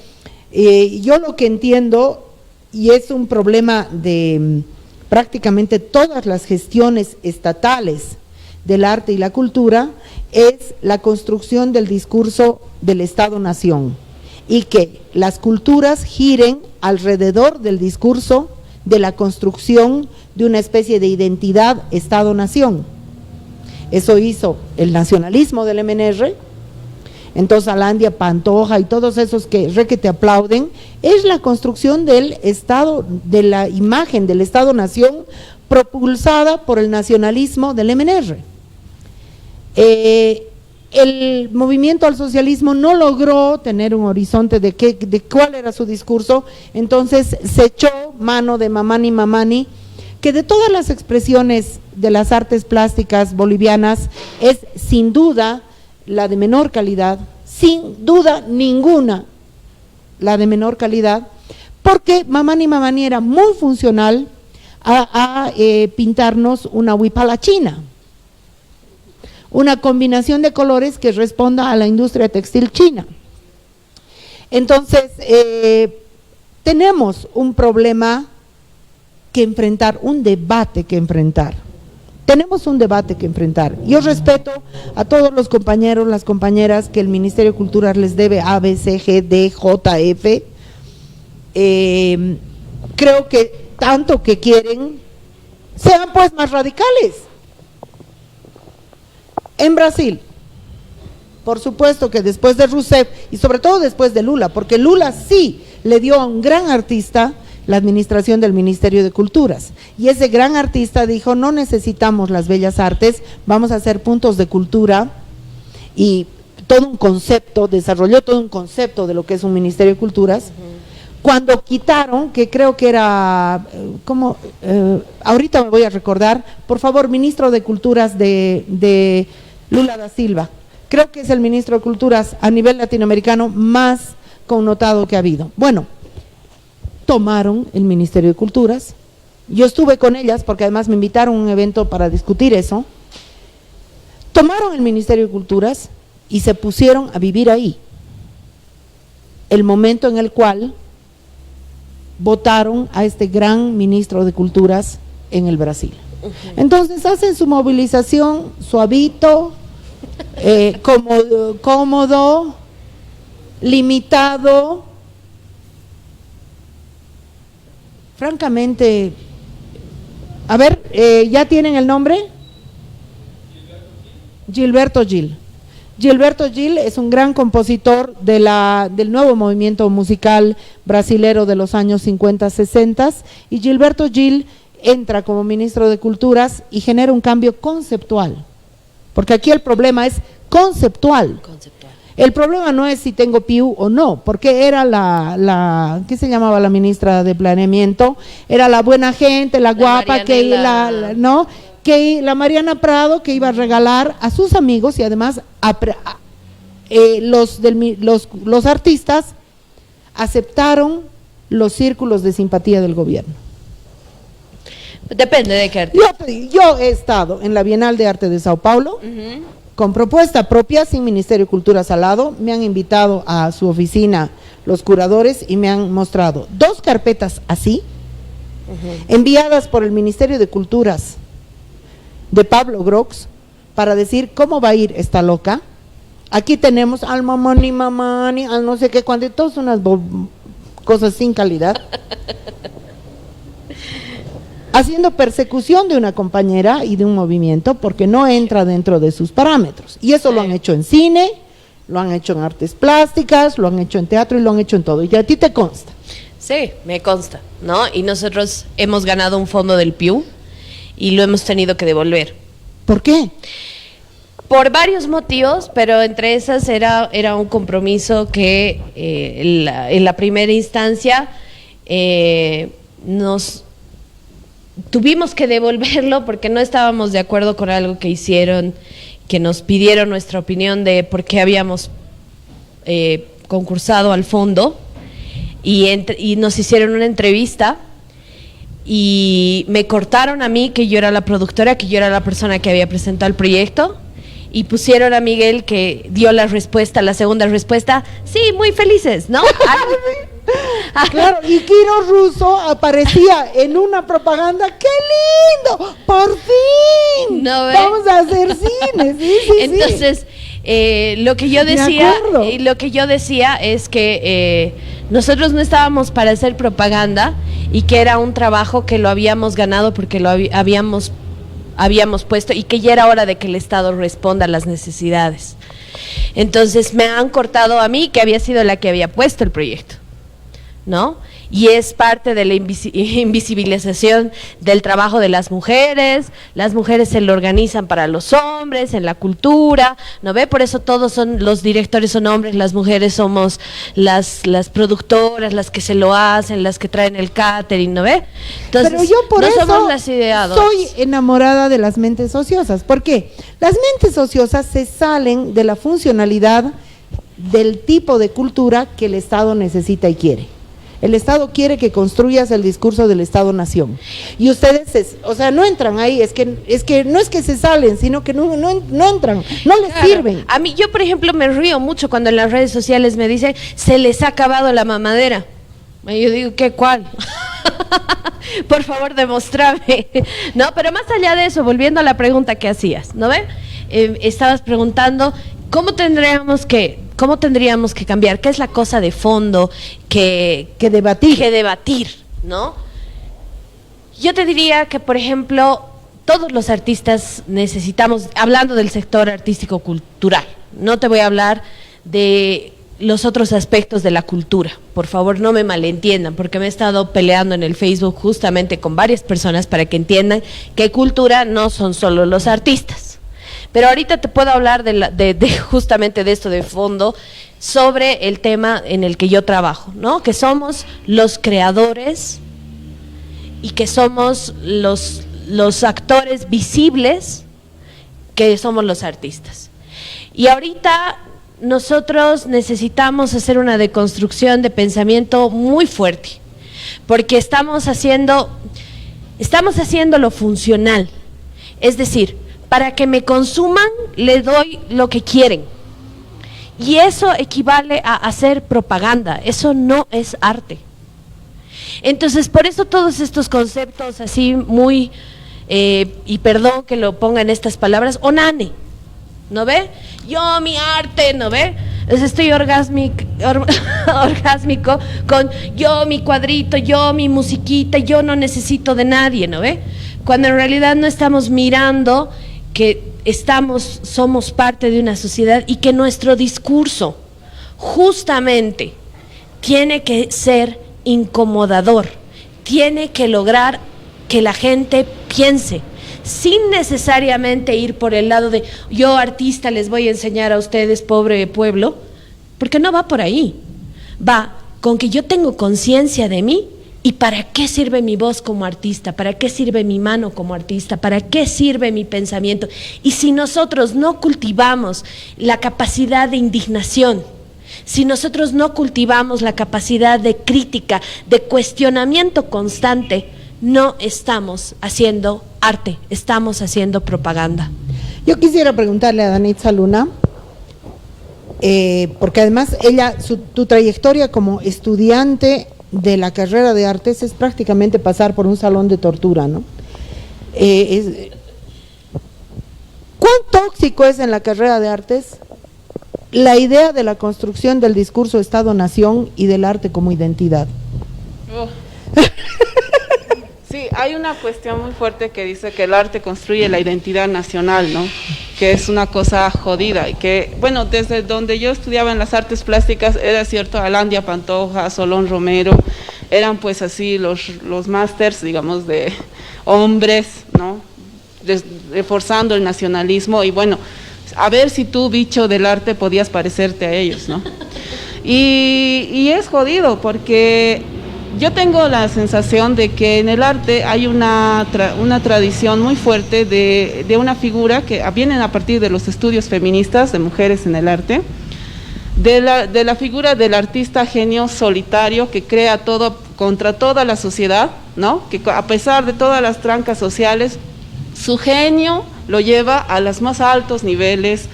Yo lo que entiendo, y es un problema de prácticamente todas las gestiones estatales del arte y la cultura, es la construcción del discurso del Estado-Nación y que las culturas giren alrededor del discurso de la construcción de una especie de identidad Estado-Nación. Eso hizo el nacionalismo del MNR. Entonces Alandia, Pantoja y todos esos que te aplauden, es la construcción del Estado, de la imagen del Estado-Nación propulsada por el nacionalismo del MNR. El movimiento al socialismo no logró tener un horizonte de cuál era su discurso, entonces se echó mano de Mamani, que de todas las expresiones de las artes plásticas bolivianas es sin duda la de menor calidad, sin duda ninguna la de menor calidad, porque Mamani era muy funcional a pintarnos una huipala china, una combinación de colores que responda a la industria textil china. Entonces, tenemos un problema que enfrentar, un debate que enfrentar. Tenemos un debate que enfrentar. Yo respeto a todos los compañeros, las compañeras que el Ministerio de Cultura les debe A, B, C, G, D, J, F. Creo que tanto que quieren, sean pues más radicales. En Brasil, por supuesto que después de Rousseff y sobre todo después de Lula, porque Lula sí le dio a un gran artista la administración del Ministerio de Culturas, y ese gran artista dijo: no necesitamos las bellas artes, vamos a hacer puntos de cultura, y todo un concepto, desarrolló todo un concepto de lo que es un Ministerio de Culturas. Cuando quitaron, que creo que era, ahorita me voy a recordar, por favor, ministro de Culturas de Lula da Silva, creo que es el ministro de Culturas a nivel latinoamericano más connotado que ha habido. Bueno, tomaron el Ministerio de Culturas, yo estuve con ellas porque además me invitaron a un evento para discutir eso. Tomaron el Ministerio de Culturas y se pusieron a vivir ahí, el momento en el cual votaron a este gran ministro de Culturas en el Brasil. Entonces hacen su movilización suavito, cómodo, limitado. Francamente, a ver, ¿ya tienen el nombre? Gilberto Gil. Gilberto Gil es un gran compositor del nuevo movimiento musical brasilero de los años 50, 60, y Gilberto Gil entra como ministro de Culturas y genera un cambio conceptual, porque aquí el problema es conceptual. El problema no es si tengo PIU o no, porque era ¿qué se llamaba la ministra de Planeamiento? Era la buena gente, la guapa, que la Mariana Prado, que iba a regalar a sus amigos, y además los artistas aceptaron los círculos de simpatía del gobierno. Depende de qué artista. Yo he estado en la Bienal de Arte de Sao Paulo, con propuesta propia, sin Ministerio de Cultura al lado. Me han invitado a su oficina los curadores y me han mostrado 2 carpetas así, enviadas por el Ministerio de Culturas de Pablo Grox, para decir cómo va a ir esta loca. Aquí tenemos al mamani, al no sé qué, cuando todas unas cosas sin calidad. Haciendo persecución de una compañera y de un movimiento porque no entra dentro de sus parámetros. Y eso lo han hecho en cine, lo han hecho en artes plásticas, lo han hecho en teatro y lo han hecho en todo. Y a ti te consta. Sí, me consta, ¿no? Y nosotros hemos ganado un fondo del PIU y lo hemos tenido que devolver. ¿Por qué? Por varios motivos, pero entre esas era un compromiso que en la primera instancia nos tuvimos que devolverlo porque no estábamos de acuerdo con algo que hicieron, que nos pidieron nuestra opinión de por qué habíamos concursado al fondo, y nos hicieron una entrevista y me cortaron a mí, que yo era la productora, que yo era la persona que había presentado el proyecto, y pusieron a Miguel, que dio la respuesta, la segunda respuesta. Sí, muy felices, ¿no? Claro, y Kiro Russo aparecía en una propaganda. ¡Qué lindo! ¡Por fin! ¿No ve? Vamos a hacer cine. Sí, entonces, lo que yo decía es que nosotros no estábamos para hacer propaganda, y que era un trabajo que lo habíamos ganado porque lo habíamos puesto, y que ya era hora de que el Estado responda a las necesidades. Entonces me han cortado a mí, que había sido la que había puesto el proyecto, ¿no? Y es parte de la invisibilización del trabajo de las mujeres se lo organizan para los hombres, en la cultura, ¿no ve? Por eso todos los directores son hombres, las mujeres somos las productoras, las que se lo hacen, las que traen el catering, ¿no ve? Entonces, pero yo por eso somos las ideadoras. Soy enamorada de las mentes ociosas. ¿Por qué? Las mentes ociosas se salen de la funcionalidad del tipo de cultura que el Estado necesita y quiere. El Estado quiere que construyas el discurso del Estado-Nación. Y ustedes, o sea, no entran ahí, es que no es que se salen, sino que no entran, no les sirven. A mí, yo por ejemplo me río mucho cuando en las redes sociales me dicen, se les ha acabado la mamadera. Y yo digo, ¿qué cuál? Por favor, demostrame. No, pero más allá de eso, volviendo a la pregunta que hacías, ¿no ven? Estabas preguntando, ¿cómo tendríamos que cambiar? ¿Qué es la cosa de fondo que debatir, ¿no? Yo te diría que, por ejemplo, todos los artistas necesitamos, hablando del sector artístico-cultural, no te voy a hablar de los otros aspectos de la cultura, por favor no me malentiendan, porque me he estado peleando en el Facebook justamente con varias personas para que entiendan que cultura no son solo los artistas. Pero ahorita te puedo hablar justamente de esto de fondo, sobre el tema en el que yo trabajo, ¿no? Que somos los creadores y que somos los actores visibles, que somos los artistas. Y ahorita nosotros necesitamos hacer una deconstrucción de pensamiento muy fuerte, porque estamos haciendo lo funcional, es decir, para que me consuman le doy lo que quieren, y eso equivale a hacer propaganda, eso no es arte. Entonces, por eso todos estos conceptos así muy, y perdón que lo ponga en estas palabras, onane, ¿no ve? Yo mi arte, ¿no ve? Estoy orgásmico con yo mi cuadrito, yo mi musiquita, yo no necesito de nadie, ¿no ve? Cuando en realidad no estamos mirando que somos parte de una sociedad y que nuestro discurso justamente tiene que ser incomodador, tiene que lograr que la gente piense, sin necesariamente ir por el lado de yo artista les voy a enseñar a ustedes, pobre pueblo, porque no va por ahí, va con que yo tengo conciencia de mí y para qué sirve mi voz como artista, para qué sirve mi mano como artista, para qué sirve mi pensamiento. Y si nosotros no cultivamos la capacidad de indignación, si nosotros no cultivamos la capacidad de crítica, de cuestionamiento constante, no estamos haciendo arte, estamos haciendo propaganda. Yo quisiera preguntarle a Danitza Luna, porque además tu trayectoria como estudiante de la carrera de artes es prácticamente pasar por un salón de tortura, ¿no? ¿Cuán tóxico es en la carrera de artes la idea de la construcción del discurso Estado-Nación y del arte como identidad? Sí, hay una cuestión muy fuerte que dice que el arte construye la identidad nacional, ¿no? Que es una cosa jodida y que, bueno, desde donde yo estudiaba en las artes plásticas era cierto, Alandia Pantoja, Solón Romero, eran pues así los másters, digamos, de hombres, ¿no? Reforzando el nacionalismo y bueno, a ver si tú, bicho del arte, podías parecerte a ellos, ¿no? Y es jodido porque yo tengo la sensación de que en el arte hay una tradición muy fuerte de una figura que vienen a partir de los estudios feministas de mujeres en el arte, de la figura del artista genio solitario que crea todo contra toda la sociedad, ¿no? Que a pesar de todas las trancas sociales, su genio lo lleva a los más altos niveles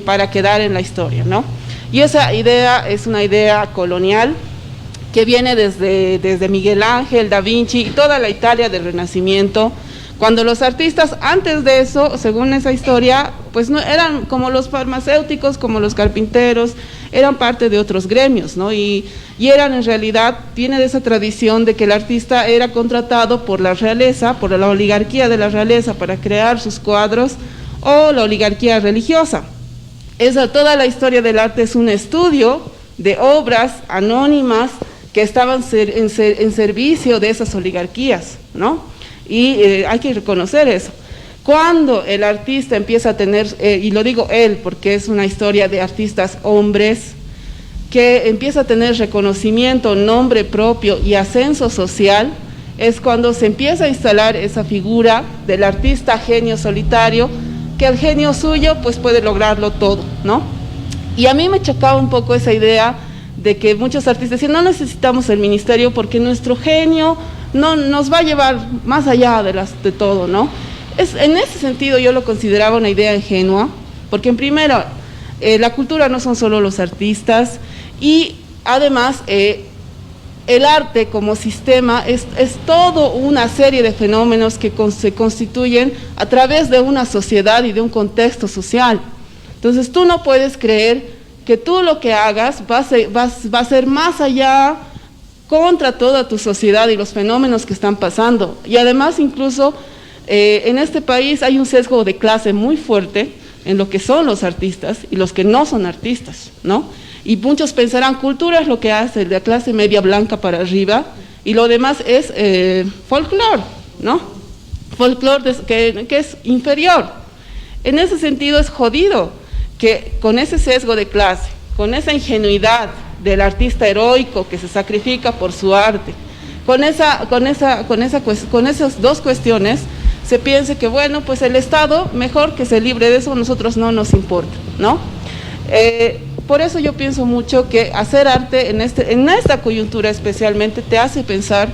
para quedar en la historia, ¿no? Y esa idea es una idea colonial, que viene desde Miguel Ángel, Da Vinci y toda la Italia del Renacimiento, cuando los artistas antes de eso, según esa historia, pues no eran como los farmacéuticos, como los carpinteros, eran parte de otros gremios, ¿no? Y eran en realidad, viene de esa tradición de que el artista era contratado por la realeza, por la oligarquía de la realeza para crear sus cuadros, o la oligarquía religiosa. Toda la historia del arte es un estudio de obras anónimas que estaban en servicio de esas oligarquías, ¿no? Y hay que reconocer eso. Cuando el artista empieza a tener, y lo digo él porque es una historia de artistas hombres, que empieza a tener reconocimiento, nombre propio y ascenso social, es cuando se empieza a instalar esa figura del artista genio solitario, que el genio suyo pues puede lograrlo todo, ¿no? Y a mí me chocaba un poco esa idea de que muchos artistas dicen, no necesitamos el ministerio porque nuestro genio no nos va a llevar más allá de todo, ¿no? En ese sentido yo lo consideraba una idea ingenua, porque en primero, la cultura no son solo los artistas, y además el arte como sistema es todo una serie de fenómenos que se constituyen a través de una sociedad y de un contexto social. Entonces tú no puedes creer que tú lo que hagas va a ser más allá contra toda tu sociedad y los fenómenos que están pasando. Y además incluso en este país hay un sesgo de clase muy fuerte en lo que son los artistas y los que no son artistas, ¿no? Y muchos pensarán, cultura es lo que hace la clase media blanca para arriba y lo demás es folclore, ¿no? Folclore que es inferior. En ese sentido es jodido que con ese sesgo de clase, con esa ingenuidad del artista heroico que se sacrifica por su arte, con esas dos cuestiones, se piense que bueno, pues el Estado mejor que se libre de eso, a nosotros no nos importa, ¿no? Por eso yo pienso mucho que hacer arte en esta coyuntura especialmente te hace pensar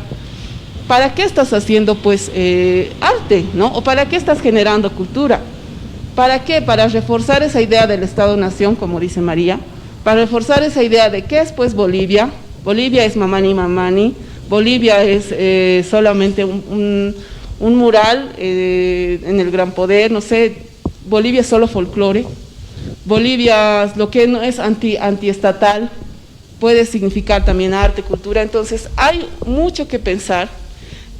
¿para qué estás haciendo pues arte, ¿no? O ¿para qué estás generando cultura? ¿Para qué? Para reforzar esa idea del Estado-Nación, como dice María, para reforzar esa idea de qué es pues Bolivia. Bolivia es mamani mamani, Bolivia es solamente un mural en el Gran Poder, no sé, Bolivia es solo folclore, Bolivia lo que no es antiestatal, puede significar también arte, cultura. Entonces hay mucho que pensar,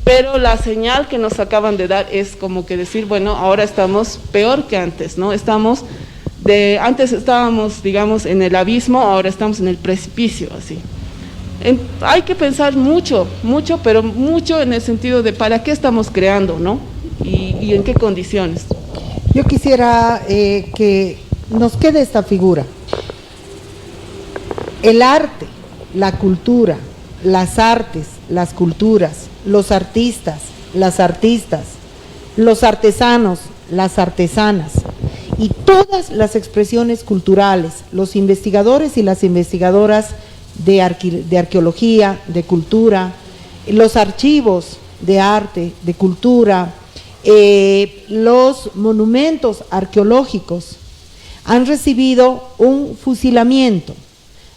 pero la señal que nos acaban de dar es como que decir, bueno, ahora estamos peor que antes, ¿no? Antes estábamos, digamos, en el abismo, ahora estamos en el precipicio, así. Hay que pensar mucho, pero mucho en el sentido de para qué estamos creando, ¿no? Y en qué condiciones. Yo quisiera que nos quede esta figura. El arte, la cultura, las artes, las culturas, los artistas, las artistas, los artesanos, las artesanas y todas las expresiones culturales, los investigadores y las investigadoras de arqueología, de cultura, los archivos de arte, de cultura, los monumentos arqueológicos han recibido un fusilamiento,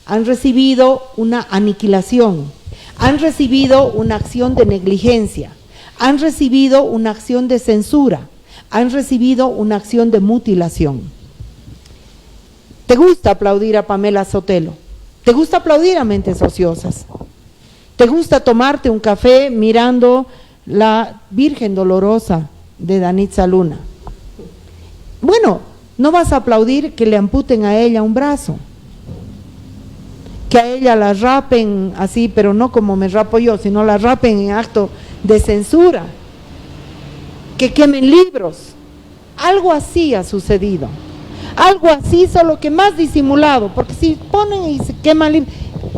han recibido una aniquilación, han recibido una acción de negligencia, han recibido una acción de censura, han recibido una acción de mutilación. ¿Te gusta aplaudir a Pamela Sotelo? ¿Te gusta aplaudir a Mentes Ociosas? ¿Te gusta tomarte un café mirando la Virgen Dolorosa de Danitza Luna? Bueno, no vas a aplaudir que le amputen a ella un brazo, que a ella la rapen así, pero no como me rapo yo, sino la rapen en acto de censura, que quemen libros. Algo así ha sucedido, algo así, solo que más disimulado, porque si ponen y se queman libros,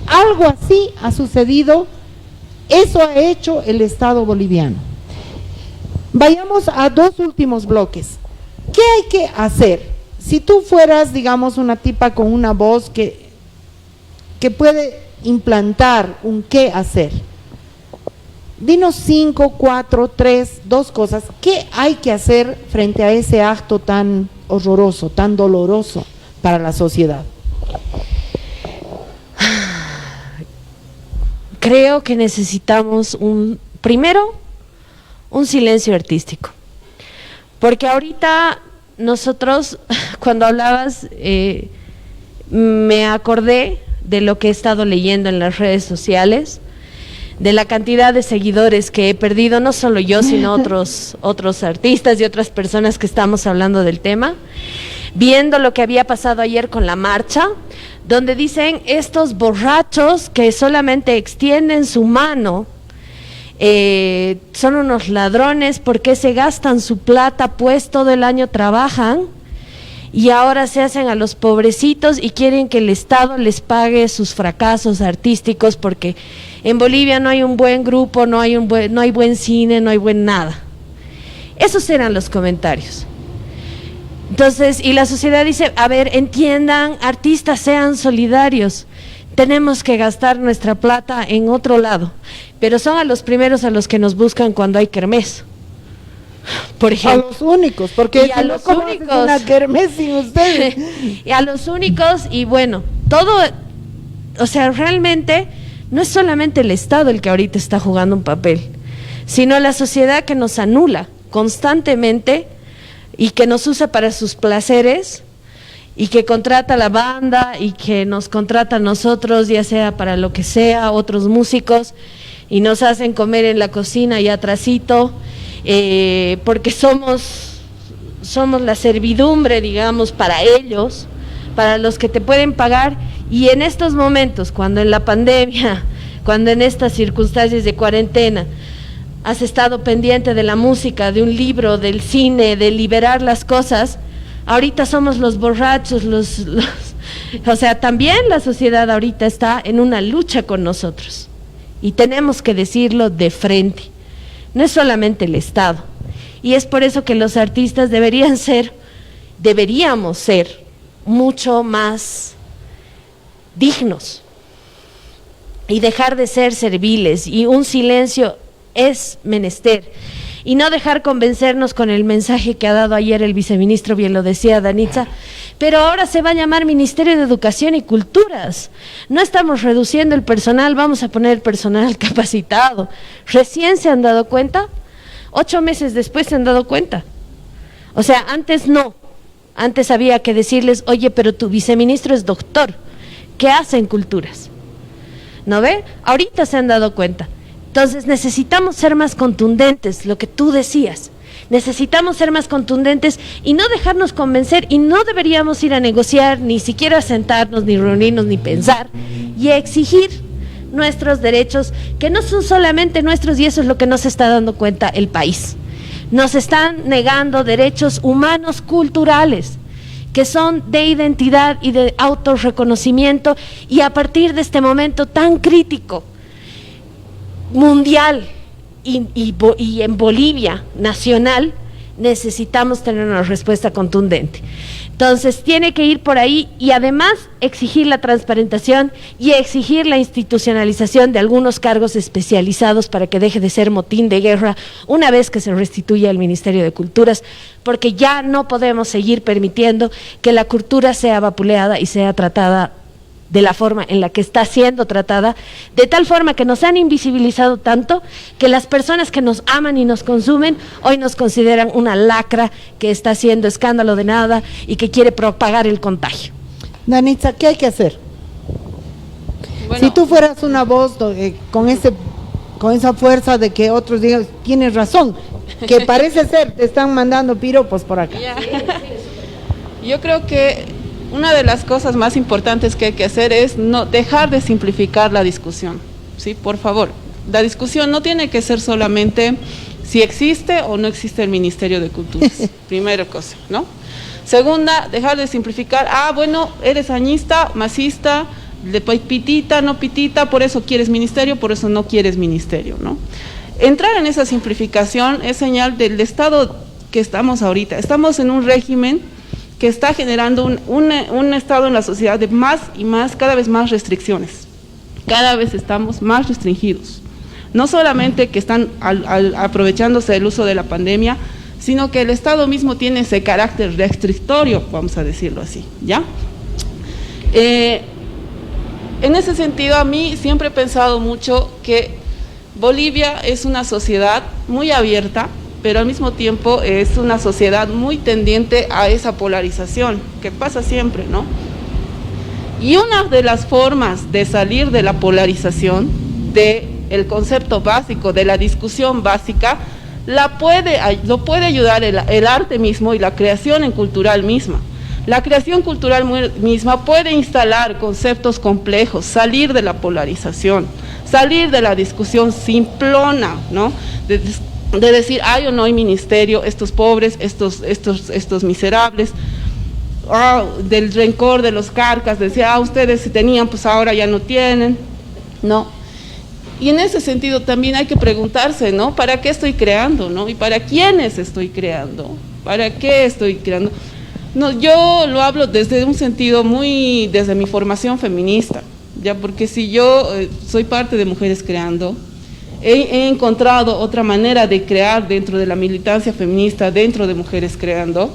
algo así ha sucedido. Eso ha hecho el Estado boliviano. Vayamos a dos últimos bloques. ¿Qué hay que hacer? Si tú fueras, digamos, una tipa con una voz que puede implantar un qué hacer, dinos 5, 4, 3, 2 cosas. ¿Qué hay que hacer frente a ese acto tan horroroso, tan doloroso para la sociedad? Creo que necesitamos primero un silencio artístico, porque ahorita nosotros, cuando hablabas, me acordé de lo que he estado leyendo en las redes sociales, de la cantidad de seguidores que he perdido, no solo yo, sino otros artistas y otras personas que estamos hablando del tema, viendo lo que había pasado ayer con la marcha, donde dicen estos borrachos que solamente extienden su mano, son unos ladrones porque se gastan su plata, pues todo el año trabajan y ahora se hacen a los pobrecitos y quieren que el Estado les pague sus fracasos artísticos, porque en Bolivia no hay un buen grupo, no hay buen cine, no hay buen nada. Esos eran los comentarios. Entonces, y la sociedad dice, a ver, entiendan, artistas, sean solidarios. tenemos que gastar nuestra plata en otro lado, pero son a los primeros a los que nos buscan cuando hay kermés, por ejemplo. A los únicos, porque Y a los ¿cómo haces únicos. una kermés sin ustedes? Y a los únicos, y bueno, todo, o sea, realmente no es solamente el Estado el que ahorita está jugando un papel, sino la sociedad que nos anula constantemente y que nos usa para sus placeres y que contrata a la banda y que nos contrata a nosotros, ya sea para lo que sea, otros músicos, y nos hacen comer en la cocina y atrasito, porque somos la servidumbre, digamos, para ellos, para los que te pueden pagar. Y en estos momentos, cuando en la pandemia, cuando en estas circunstancias de cuarentena, has estado pendiente de la música, de un libro, del cine, de liberar las cosas, ahorita somos los borrachos, o sea, también la sociedad ahorita está en una lucha con nosotros. Y tenemos que decirlo de frente. No es solamente el Estado. Y es por eso que los artistas deberíamos ser mucho más dignos y dejar de ser serviles, y un silencio es menester, y no dejar convencernos con el mensaje que ha dado ayer el viceministro, bien lo decía Danitza, pero ahora se va a llamar Ministerio de Educación y Culturas. No estamos reduciendo el personal, vamos a poner personal capacitado. Recién se han dado cuenta, 8 meses después se han dado cuenta. O sea, antes no, antes había que decirles, oye, pero tu viceministro es doctor, ¿qué hace en culturas? ¿No ve? Ahorita se han dado cuenta. Entonces necesitamos ser más contundentes, lo que tú decías. Necesitamos ser más contundentes y no dejarnos convencer, y no deberíamos ir a negociar, ni siquiera sentarnos, ni reunirnos, ni pensar, y exigir nuestros derechos, que no son solamente nuestros, y eso es lo que no se está dando cuenta el país. Nos están negando derechos humanos culturales, que son de identidad y de autorreconocimiento, y a partir de este momento tan crítico, mundial y en Bolivia, nacional, necesitamos tener una respuesta contundente. Entonces tiene que ir por ahí, y además exigir la transparentación y exigir la institucionalización de algunos cargos especializados para que deje de ser motín de guerra una vez que se restituya el Ministerio de Culturas, porque ya no podemos seguir permitiendo que la cultura sea vapuleada y sea tratada de la forma en la que está siendo tratada, de tal forma que nos han invisibilizado tanto que las personas que nos aman y nos consumen hoy nos consideran una lacra que está haciendo escándalo de nada y que quiere propagar el contagio. Danitza, ¿qué hay que hacer? Bueno, Si tú fueras una voz con esa fuerza de que otros digan, tienes razón, que parece ser, te están mandando piropos por acá. ya. Yo creo que una de las cosas más importantes que hay que hacer es no dejar de simplificar la discusión, ¿sí? Por favor, la discusión no tiene que ser solamente si existe o no existe el Ministerio de Culturas, primera cosa, ¿no? Segunda, dejar de simplificar, bueno, eres añista, masista, pitita, no pitita, por eso quieres ministerio, por eso no quieres ministerio, ¿no? Entrar en esa simplificación es señal del estado que estamos ahorita. Estamos en un régimen que está generando un estado en la sociedad de más y más, cada vez más restricciones. Cada vez estamos más restringidos. No solamente que están aprovechándose del uso de la pandemia, sino que el Estado mismo tiene ese carácter restrictorio, vamos a decirlo así, ¿ya? En ese sentido, a mí siempre he pensado mucho que Bolivia es una sociedad muy abierta, pero al mismo tiempo es una sociedad muy tendiente a esa polarización, que pasa siempre, ¿no? Y una de las formas de salir de la polarización, del concepto básico, de la discusión básica, lo puede ayudar el arte mismo y la creación cultural misma. La creación cultural misma puede instalar conceptos complejos, salir de la polarización, salir de la discusión simplona, ¿no? De decir, hay o no hay ministerio, estos pobres, estos miserables, del rencor de los carcas, de decir, ustedes si tenían, pues ahora ya no tienen, ¿no? Y en ese sentido también hay que preguntarse, ¿no? ¿Para qué estoy creando, no? ¿Y para quiénes estoy creando? ¿Para qué estoy creando? No, yo lo hablo desde un sentido desde mi formación feminista, ya, porque si yo soy parte de Mujeres Creando, he encontrado otra manera de crear dentro de la militancia feminista, dentro de Mujeres Creando,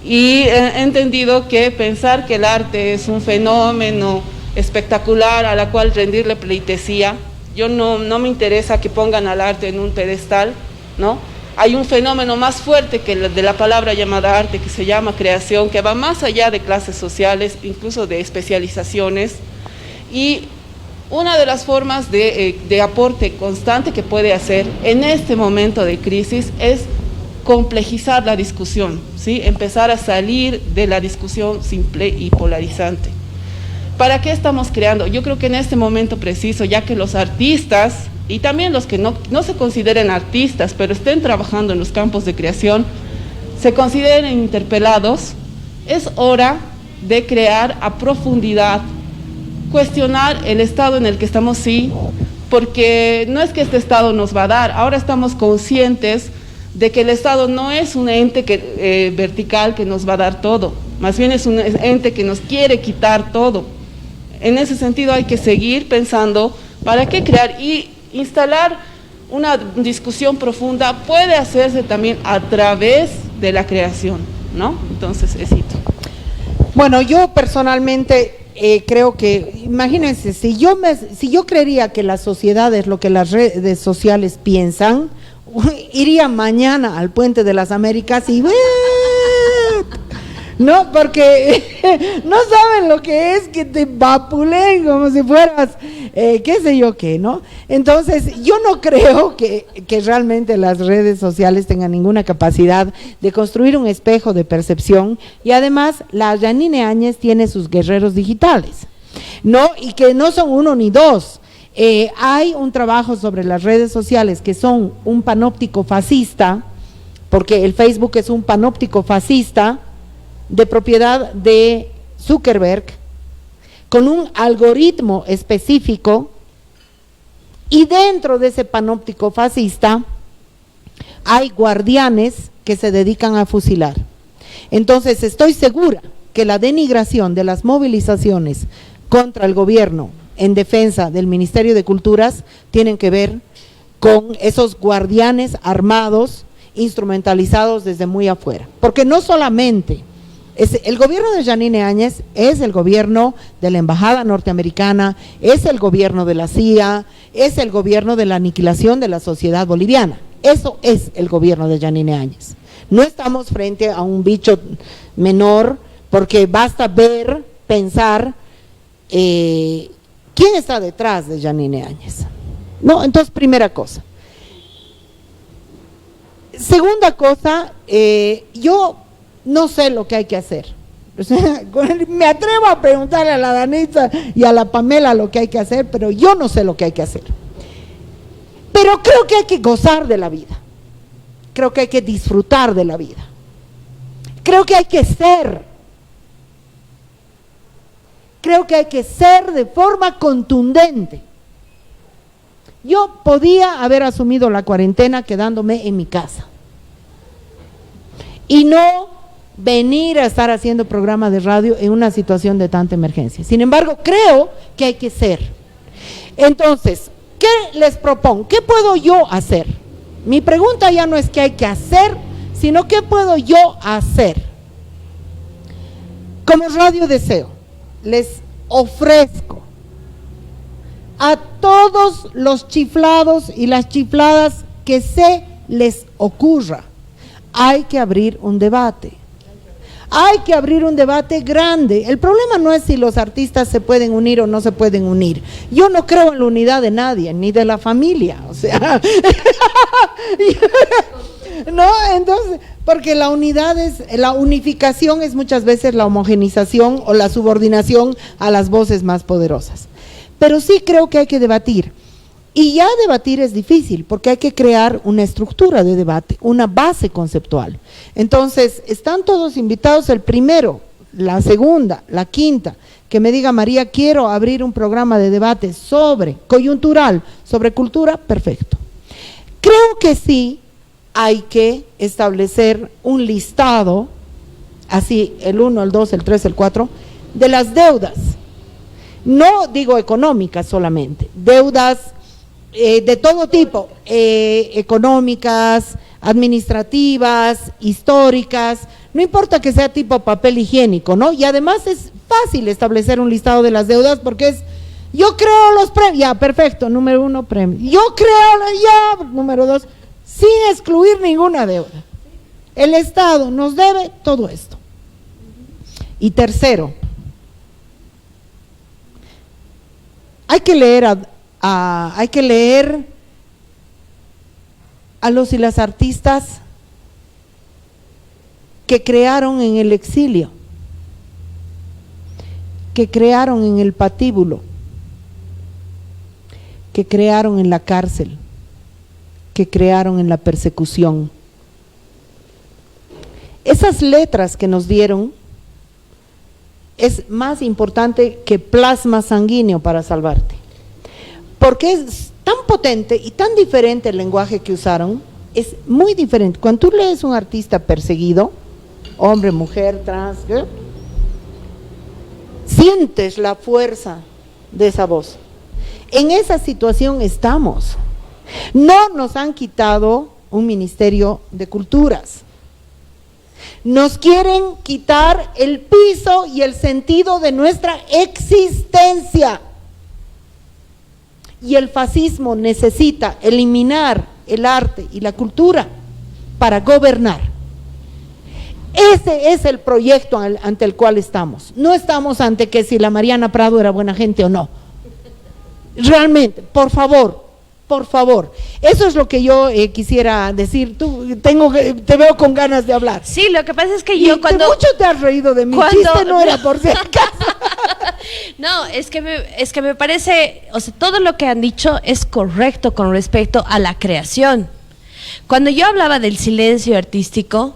y he entendido que pensar que el arte es un fenómeno espectacular a la cual rendirle pleitesía, yo no me interesa que pongan al arte en un pedestal, ¿no? Hay un fenómeno más fuerte que el de la palabra llamada arte, que se llama creación, que va más allá de clases sociales, incluso de especializaciones, y una de las formas de aporte constante que puede hacer en este momento de crisis es complejizar la discusión, ¿sí? Empezar a salir de la discusión simple y polarizante. ¿Para qué estamos creando? Yo creo que en este momento preciso, ya que los artistas y también los que no se consideren artistas, pero estén trabajando en los campos de creación, se consideren interpelados, es hora de crear a profundidad, cuestionar el estado en el que estamos, sí, porque no es que este estado nos va a dar, ahora estamos conscientes de que el Estado no es un ente vertical que nos va a dar todo, más bien es un ente que nos quiere quitar todo. En ese sentido hay que seguir pensando para qué crear y instalar una discusión profunda puede hacerse también a través de la creación, ¿no? Entonces, éxito. Bueno, yo personalmente creo que, imagínense, si yo creería que la sociedad es lo que las redes sociales piensan, iría mañana al Puente de las Américas y no, porque no saben lo que es que te vapulen como si fueras, qué sé yo qué, ¿no? Entonces, yo no creo que realmente las redes sociales tengan ninguna capacidad de construir un espejo de percepción, y además la Yanine Áñez tiene sus guerreros digitales, ¿no? Y que no son uno ni dos. Hay un trabajo sobre las redes sociales que son un panóptico fascista, porque el Facebook es un panóptico fascista de propiedad de Zuckerberg, con un algoritmo específico, y dentro de ese panóptico fascista hay guardianes que se dedican a fusilar. Entonces estoy segura que la denigración de las movilizaciones contra el gobierno en defensa del Ministerio de Culturas tienen que ver con esos guardianes armados, instrumentalizados desde muy afuera, porque no solamente el gobierno de Yanine Áñez es el gobierno de la embajada norteamericana, es el gobierno de la CIA, es el gobierno de la aniquilación de la sociedad boliviana. Eso es el gobierno de Yanine Áñez. No estamos frente a un bicho menor, porque basta ver, pensar quién está detrás de Yanine Áñez. No, entonces, primera cosa. Segunda cosa, yo no sé lo que hay que hacer. O sea, me atrevo a preguntarle a la Danitza y a la Pamela lo que hay que hacer, pero yo no sé lo que hay que hacer. Pero creo que hay que gozar de la vida. Creo que hay que disfrutar de la vida. Creo que hay que ser. Creo que hay que ser de forma contundente. Yo podía haber asumido la cuarentena quedándome en mi casa y no venir a estar haciendo programa de radio en una situación de tanta emergencia. Sin embargo, creo que hay que ser. Entonces, ¿qué les propongo? ¿Qué puedo yo hacer? Mi pregunta ya no es qué hay que hacer, sino qué puedo yo hacer. Como Radio Deseo, les ofrezco a todos los chiflados y las chifladas que se les ocurra, hay que abrir un debate. Hay que abrir un debate grande. El problema no es si los artistas se pueden unir o no se pueden unir. Yo no creo en la unidad de nadie, ni de la familia, o sea, no, entonces, porque la unidad la unificación es muchas veces la homogenización o la subordinación a las voces más poderosas. Pero sí creo que hay que debatir. Y ya debatir es difícil, porque hay que crear una estructura de debate, una base conceptual. Entonces, están todos invitados, el primero, la segunda, la quinta, que me diga: María, quiero abrir un programa de debate sobre coyuntural, sobre cultura, perfecto. Creo que sí hay que establecer un listado, así, el 1, el 2, el 3, el 4, de las deudas. No digo económicas solamente, deudas de todo tipo, económicas, administrativas, históricas, no importa que sea tipo papel higiénico, ¿no? Y además es fácil establecer un listado de las deudas porque es, yo creo los premios, ya, perfecto, número 1, premios, yo creo, ya, número 2, sin excluir ninguna deuda. El Estado nos debe todo esto. Y tercero, hay que leer a los y las artistas que crearon en el exilio, que crearon en el patíbulo, que crearon en la cárcel, que crearon en la persecución. Esas letras que nos dieron es más importante que plasma sanguíneo para salvarte, porque es tan potente y tan diferente el lenguaje que usaron, es muy diferente. Cuando tú lees un artista perseguido, hombre, mujer, trans, ¿qué? Sientes la fuerza de esa voz. En esa situación estamos. No nos han quitado un Ministerio de Culturas. Nos quieren quitar el piso y el sentido de nuestra existencia. Y el fascismo necesita eliminar el arte y la cultura para gobernar. Ese es el proyecto ante el cual estamos. No estamos ante que si la Mariana Prado era buena gente o no. Realmente, por favor, eso es lo que yo quisiera decir. Te veo con ganas de hablar. Sí, lo que pasa es que yo cuando... mucho te has reído de mi chiste, no era por ser acaso. No, es que me parece, o sea, todo lo que han dicho es correcto con respecto a la creación. Cuando yo hablaba del silencio artístico,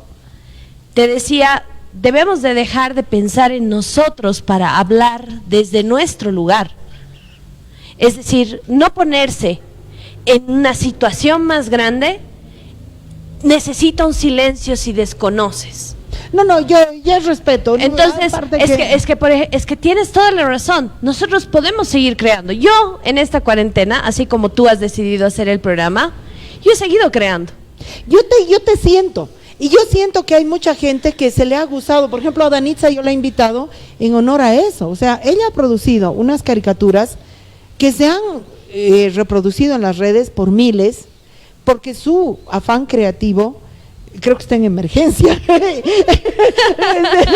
te decía, debemos de dejar de pensar en nosotros para hablar desde nuestro lugar. Es decir, no ponerse en una situación más grande necesita un silencio si desconoces. No, yo respeto. Entonces, es que tienes toda la razón. Nosotros podemos seguir creando. Yo, en esta cuarentena, así como tú has decidido hacer el programa, yo he seguido creando. Yo te siento. Y yo siento que hay mucha gente que se le ha gustado. Por ejemplo, a Danitza yo la he invitado en honor a eso. O sea, ella ha producido unas caricaturas que se han reproducido en las redes por miles, porque su afán creativo creo que está en emergencia. Es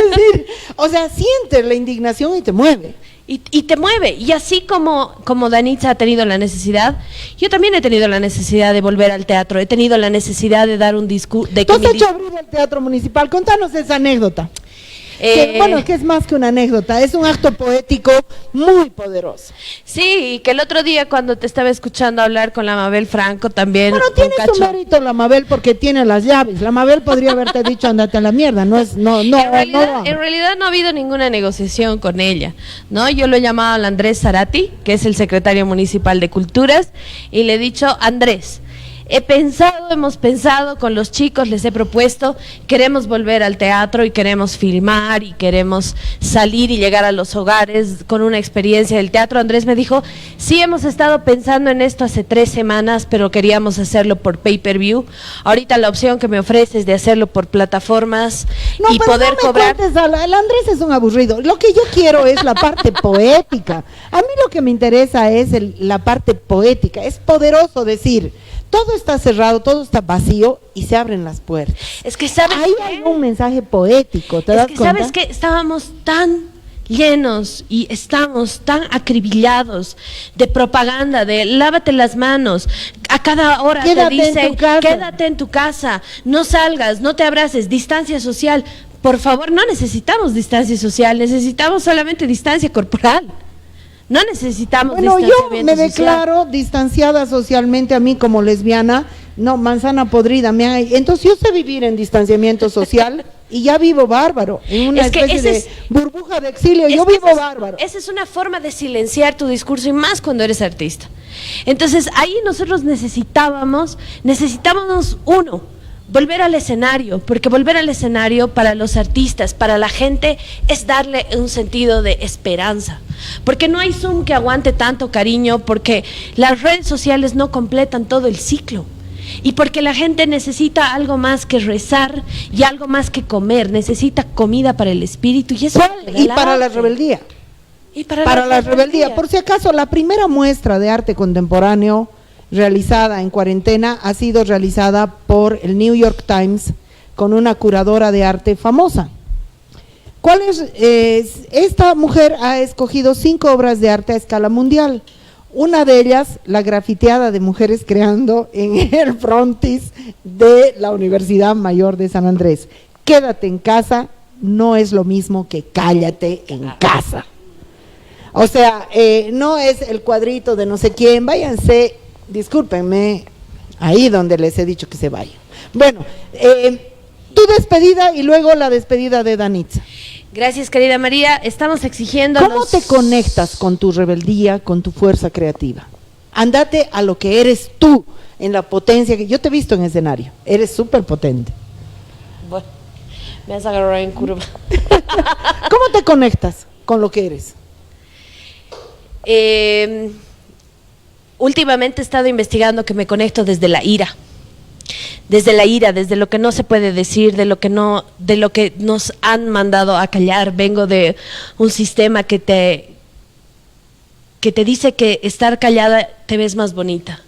decir, o sea, sientes la indignación y te mueve. Y te mueve, y así como Danitza ha tenido la necesidad, yo también he tenido la necesidad de volver al teatro, he tenido la necesidad de dar un discurso. Tú has hecho abrir el Teatro Municipal, contanos esa anécdota. Bueno, que es más que una anécdota, es un acto poético muy poderoso. Sí, que el otro día cuando te estaba escuchando hablar con la Mabel Franco también. Bueno, tiene su mérito la Mabel porque tiene las llaves. La Mabel podría haberte dicho andate a la mierda, no. En realidad no ha habido ninguna negociación con ella, ¿no? Yo lo he llamado al Andrés Zarati, que es el secretario municipal de Culturas, y le he dicho, Andrés, hemos pensado con los chicos, les he propuesto, queremos volver al teatro y queremos filmar y queremos salir y llegar a los hogares con una experiencia del teatro. Andrés me dijo, sí, hemos estado pensando en esto hace 3 semanas, pero queríamos hacerlo por pay-per-view. Ahorita la opción que me ofreces de hacerlo por plataformas y poder cobrar. El Andrés es un aburrido. Lo que yo quiero es la parte poética. A mí lo que me interesa es la parte poética. Es poderoso decir, todo está cerrado, todo está vacío y se abren las puertas. Es que sabes hay un mensaje poético, ¿te das cuenta? Sabes que estábamos tan llenos y estamos tan acribillados de propaganda, de lávate las manos, a cada hora te dicen, quédate en tu casa, no salgas, no te abraces, distancia social. Por favor, no necesitamos distancia social, necesitamos solamente distancia corporal. No necesitamos distanciamiento yo me declaro distanciada socialmente, a mí como lesbiana, no, manzana podrida, entonces yo sé vivir en distanciamiento social y ya vivo bárbaro, en una especie de burbuja de exilio, yo vivo bárbaro. Esa es una forma de silenciar tu discurso y más cuando eres artista. Entonces ahí nosotros necesitábamos volver al escenario, porque volver al escenario para los artistas, para la gente, es darle un sentido de esperanza. porque no hay Zoom que aguante tanto cariño, porque las redes sociales no completan todo el ciclo. Y porque la gente necesita algo más que rezar y algo más que comer, necesita comida para el espíritu y eso Y para la rebeldía. Y para la rebeldía. Por si acaso, la primera muestra de arte contemporáneo realizada en cuarentena ha sido realizada por el New York Times con una curadora de arte famosa. ¿Cuál es? Esta mujer ha escogido 5 obras de arte a escala mundial. Una de ellas, la grafiteada de mujeres creando en el frontis de la Universidad Mayor de San Andrés. Quédate en casa no es lo mismo que cállate en casa. O sea, no es el cuadrito de no sé quién, váyanse, discúlpenme, ahí donde les he dicho que se vayan. Bueno, tu despedida y luego la despedida de Danitza. Gracias, querida María. Estamos exigiendo. ¿Cómo te conectas con tu rebeldía, con tu fuerza creativa? Ándate a lo que eres tú, en la potencia que yo te he visto en escenario. Eres súper potente. Bueno, me has agarrado en curva. ¿Cómo te conectas con lo que eres? Últimamente he estado investigando que me conecto desde la ira, desde lo que no se puede decir, de lo que nos han mandado a callar. Vengo de un sistema que te dice que estar callada te ves más bonita.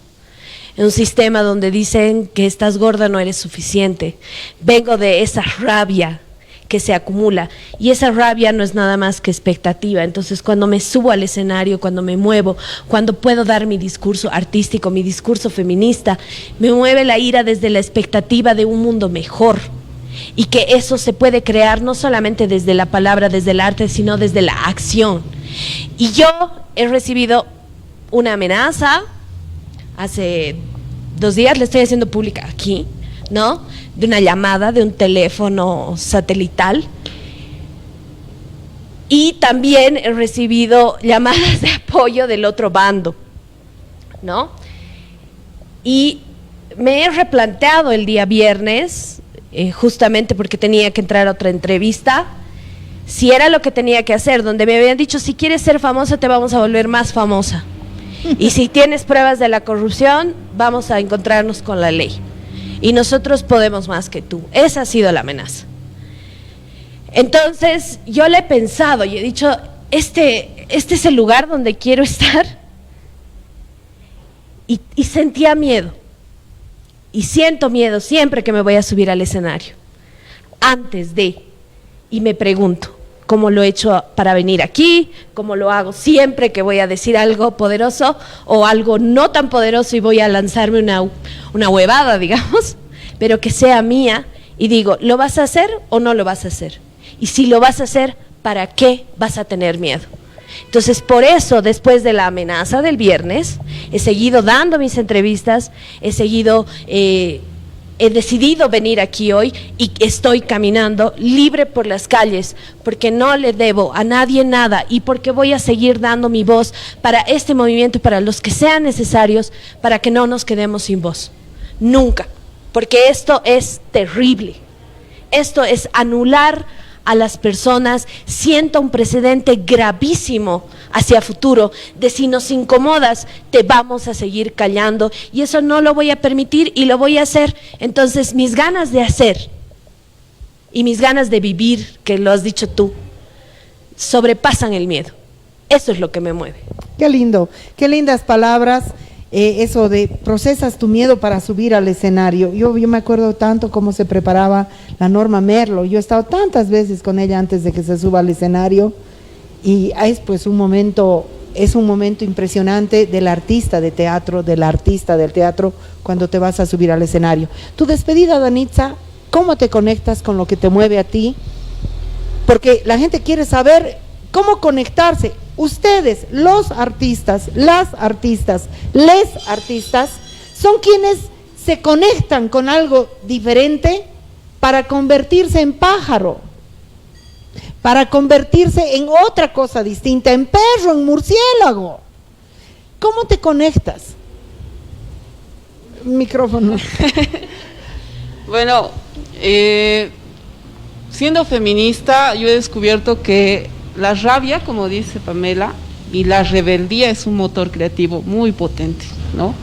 En un sistema donde dicen que estás gorda no eres suficiente. Vengo de esa rabia que se acumula y esa rabia no es nada más que expectativa. Entonces cuando me subo al escenario, cuando me muevo, cuando puedo dar mi discurso artístico, mi discurso feminista, me mueve la ira desde la expectativa de un mundo mejor y que eso se puede crear no solamente desde la palabra, desde el arte, sino desde la acción. Y yo he recibido una amenaza hace 2 días, le estoy haciendo pública aquí, ¿no? De una llamada de un teléfono satelital, y también he recibido llamadas de apoyo del otro bando, ¿no? Y me he replanteado el día viernes, justamente porque tenía que entrar a otra entrevista, si era lo que tenía que hacer, donde me habían dicho, si quieres ser famosa te vamos a volver más famosa, y si tienes pruebas de la corrupción, vamos a encontrarnos con la ley. Y nosotros podemos más que tú. Esa ha sido la amenaza. Entonces, yo le he pensado y he dicho, este es el lugar donde quiero estar. Y sentía miedo. Y siento miedo siempre que me voy a subir al escenario. Antes de, y me pregunto, ¿cómo lo he hecho para venir aquí? ¿Cómo lo hago siempre que voy a decir algo poderoso o algo no tan poderoso y voy a lanzarme una huevada, digamos, pero que sea mía? Y digo, ¿lo vas a hacer o no lo vas a hacer? Y si lo vas a hacer, ¿para qué vas a tener miedo? Entonces, por eso, después de la amenaza del viernes, he seguido dando mis entrevistas, he decidido venir aquí hoy y estoy caminando libre por las calles porque no le debo a nadie nada y porque voy a seguir dando mi voz para este movimiento y para los que sean necesarios para que no nos quedemos sin voz. Nunca, porque esto es terrible. Esto es anular a las personas. Siento un precedente gravísimo hacia futuro de si nos incomodas te vamos a seguir callando y eso no lo voy a permitir y lo voy a hacer. Entonces mis ganas de hacer y mis ganas de vivir, que lo has dicho tú, sobrepasan el miedo. Eso es lo que me mueve. Qué lindo, qué lindas palabras. Eso de procesas tu miedo para subir al escenario. Yo me acuerdo tanto cómo se preparaba la Norma Merlo. Yo he estado tantas veces con ella antes de que se suba al escenario y es pues un momento impresionante del artista de teatro, del artista del teatro cuando te vas a subir al escenario. Tu despedida, Danitza, ¿cómo te conectas con lo que te mueve a ti? Porque la gente quiere saber cómo conectarse. Ustedes, los artistas, las artistas, les artistas, son quienes se conectan con algo diferente para convertirse en pájaro, para convertirse en otra cosa distinta, en perro, en murciélago. ¿Cómo te conectas? Micrófono. Bueno, siendo feminista, yo he descubierto que la rabia, como dice Pamela, y la rebeldía es un motor creativo muy potente, ¿no?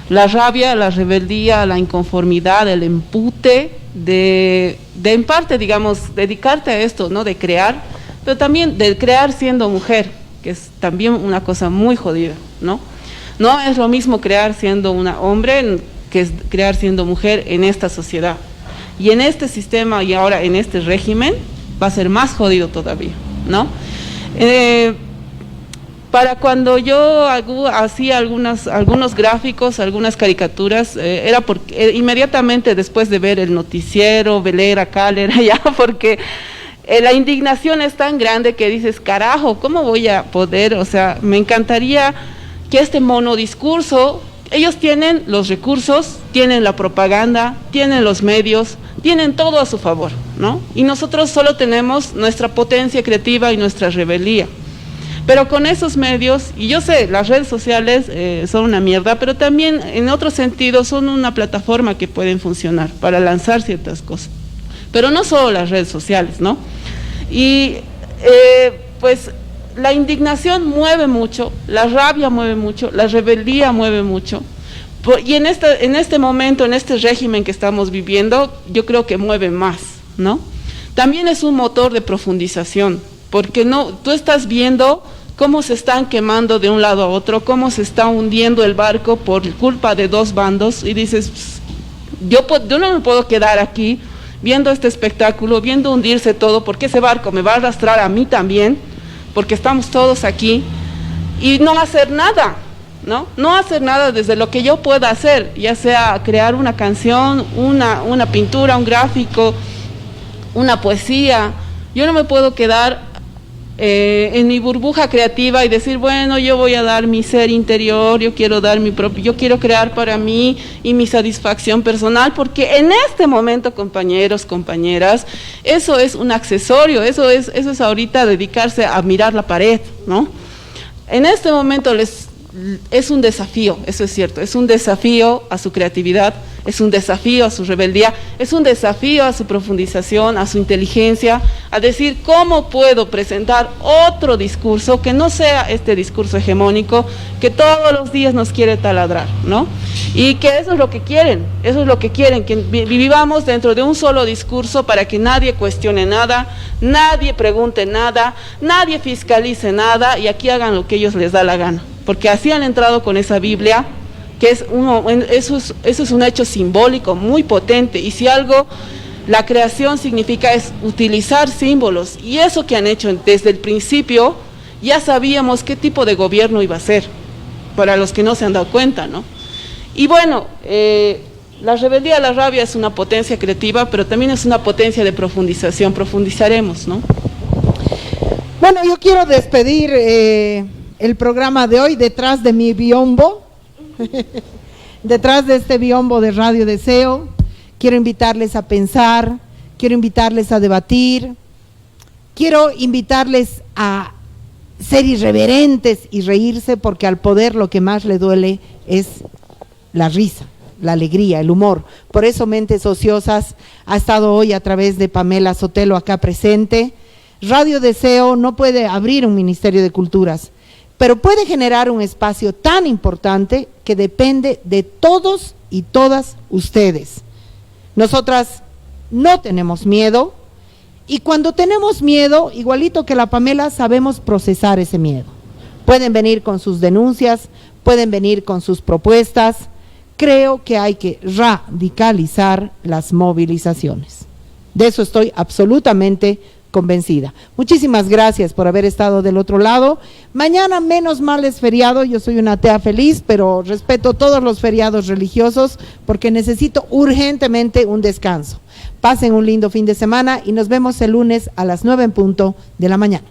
La rabia, la rebeldía, la inconformidad, el empute de en parte, digamos, dedicarte a esto, ¿no? De crear, pero también de crear siendo mujer, que es también una cosa muy jodida, ¿no? No es lo mismo crear siendo un hombre que es crear siendo mujer en esta sociedad. Y en este sistema y ahora en este régimen va a ser más jodido todavía, ¿no? Para cuando yo hacía algunos gráficos, algunas caricaturas, era porque inmediatamente después de ver el noticiero, leer acá, leer allá, porque la indignación es tan grande que dices, carajo, ¿cómo voy a poder? O sea, me encantaría que este monodiscurso, ellos tienen los recursos, tienen la propaganda, tienen los medios, tienen todo a su favor, ¿no? Y nosotros solo tenemos nuestra potencia creativa y nuestra rebeldía. Pero con esos medios, y yo sé, las redes sociales son una mierda, pero también en otro sentido son una plataforma que pueden funcionar para lanzar ciertas cosas. Pero no solo las redes sociales, ¿no? Y pues la indignación mueve mucho, la rabia mueve mucho, la rebeldía mueve mucho. Y en este momento, en este régimen que estamos viviendo, yo creo que mueve más, ¿no? También es un motor de profundización, porque tú estás viendo cómo se están quemando de un lado a otro, cómo se está hundiendo el barco por culpa de dos bandos, y dices, yo no me puedo quedar aquí viendo este espectáculo, viendo hundirse todo, porque ese barco me va a arrastrar a mí también, porque estamos todos aquí, y no hacer nada, ¿no? No hacer nada desde lo que yo pueda hacer, ya sea crear una canción, una pintura, un gráfico, una poesía. Yo no me puedo quedar en mi burbuja creativa y decir, bueno, yo voy a dar mi ser interior, yo quiero crear para mí y mi satisfacción personal, porque en este momento, compañeros, compañeras, eso es un accesorio, eso es ahorita dedicarse a mirar la pared, ¿no? En este momento es un desafío, eso es cierto, es un desafío a su creatividad, es un desafío a su rebeldía, es un desafío a su profundización, a su inteligencia, a decir cómo puedo presentar otro discurso que no sea este discurso hegemónico que todos los días nos quiere taladrar, ¿no? Y que eso es lo que quieren, que vivamos dentro de un solo discurso para que nadie cuestione nada, nadie pregunte nada, nadie fiscalice nada y aquí hagan lo que ellos les da la gana, porque así han entrado con esa Biblia, que eso es un hecho simbólico muy potente, y si algo la creación significa es utilizar símbolos, y eso que han hecho desde el principio, ya sabíamos qué tipo de gobierno iba a ser, para los que no se han dado cuenta, ¿no? Y bueno, la rebeldía, la rabia es una potencia creativa, pero también es una potencia de profundización, profundizaremos, ¿no? Bueno, yo quiero despedir el programa de hoy detrás de mi biombo. Detrás de este biombo de Radio Deseo, quiero invitarles a pensar, quiero invitarles a debatir, quiero invitarles a ser irreverentes y reírse, porque al poder lo que más le duele es la risa, la alegría, el humor. Por eso Mentes Ociosas ha estado hoy a través de Pamela Sotelo acá presente. Radio Deseo no puede abrir un Ministerio de Culturas, pero puede generar un espacio tan importante que depende de todos y todas ustedes. Nosotras no tenemos miedo, y cuando tenemos miedo, igualito que la Pamela, sabemos procesar ese miedo. Pueden venir con sus denuncias, pueden venir con sus propuestas. Creo que hay que radicalizar las movilizaciones. De eso estoy absolutamente convencida. Muchísimas gracias por haber estado del otro lado. Mañana, menos mal, es feriado. Yo soy una atea feliz, pero respeto todos los feriados religiosos porque necesito urgentemente un descanso. Pasen un lindo fin de semana y nos vemos el lunes a las 9 en punto de la mañana.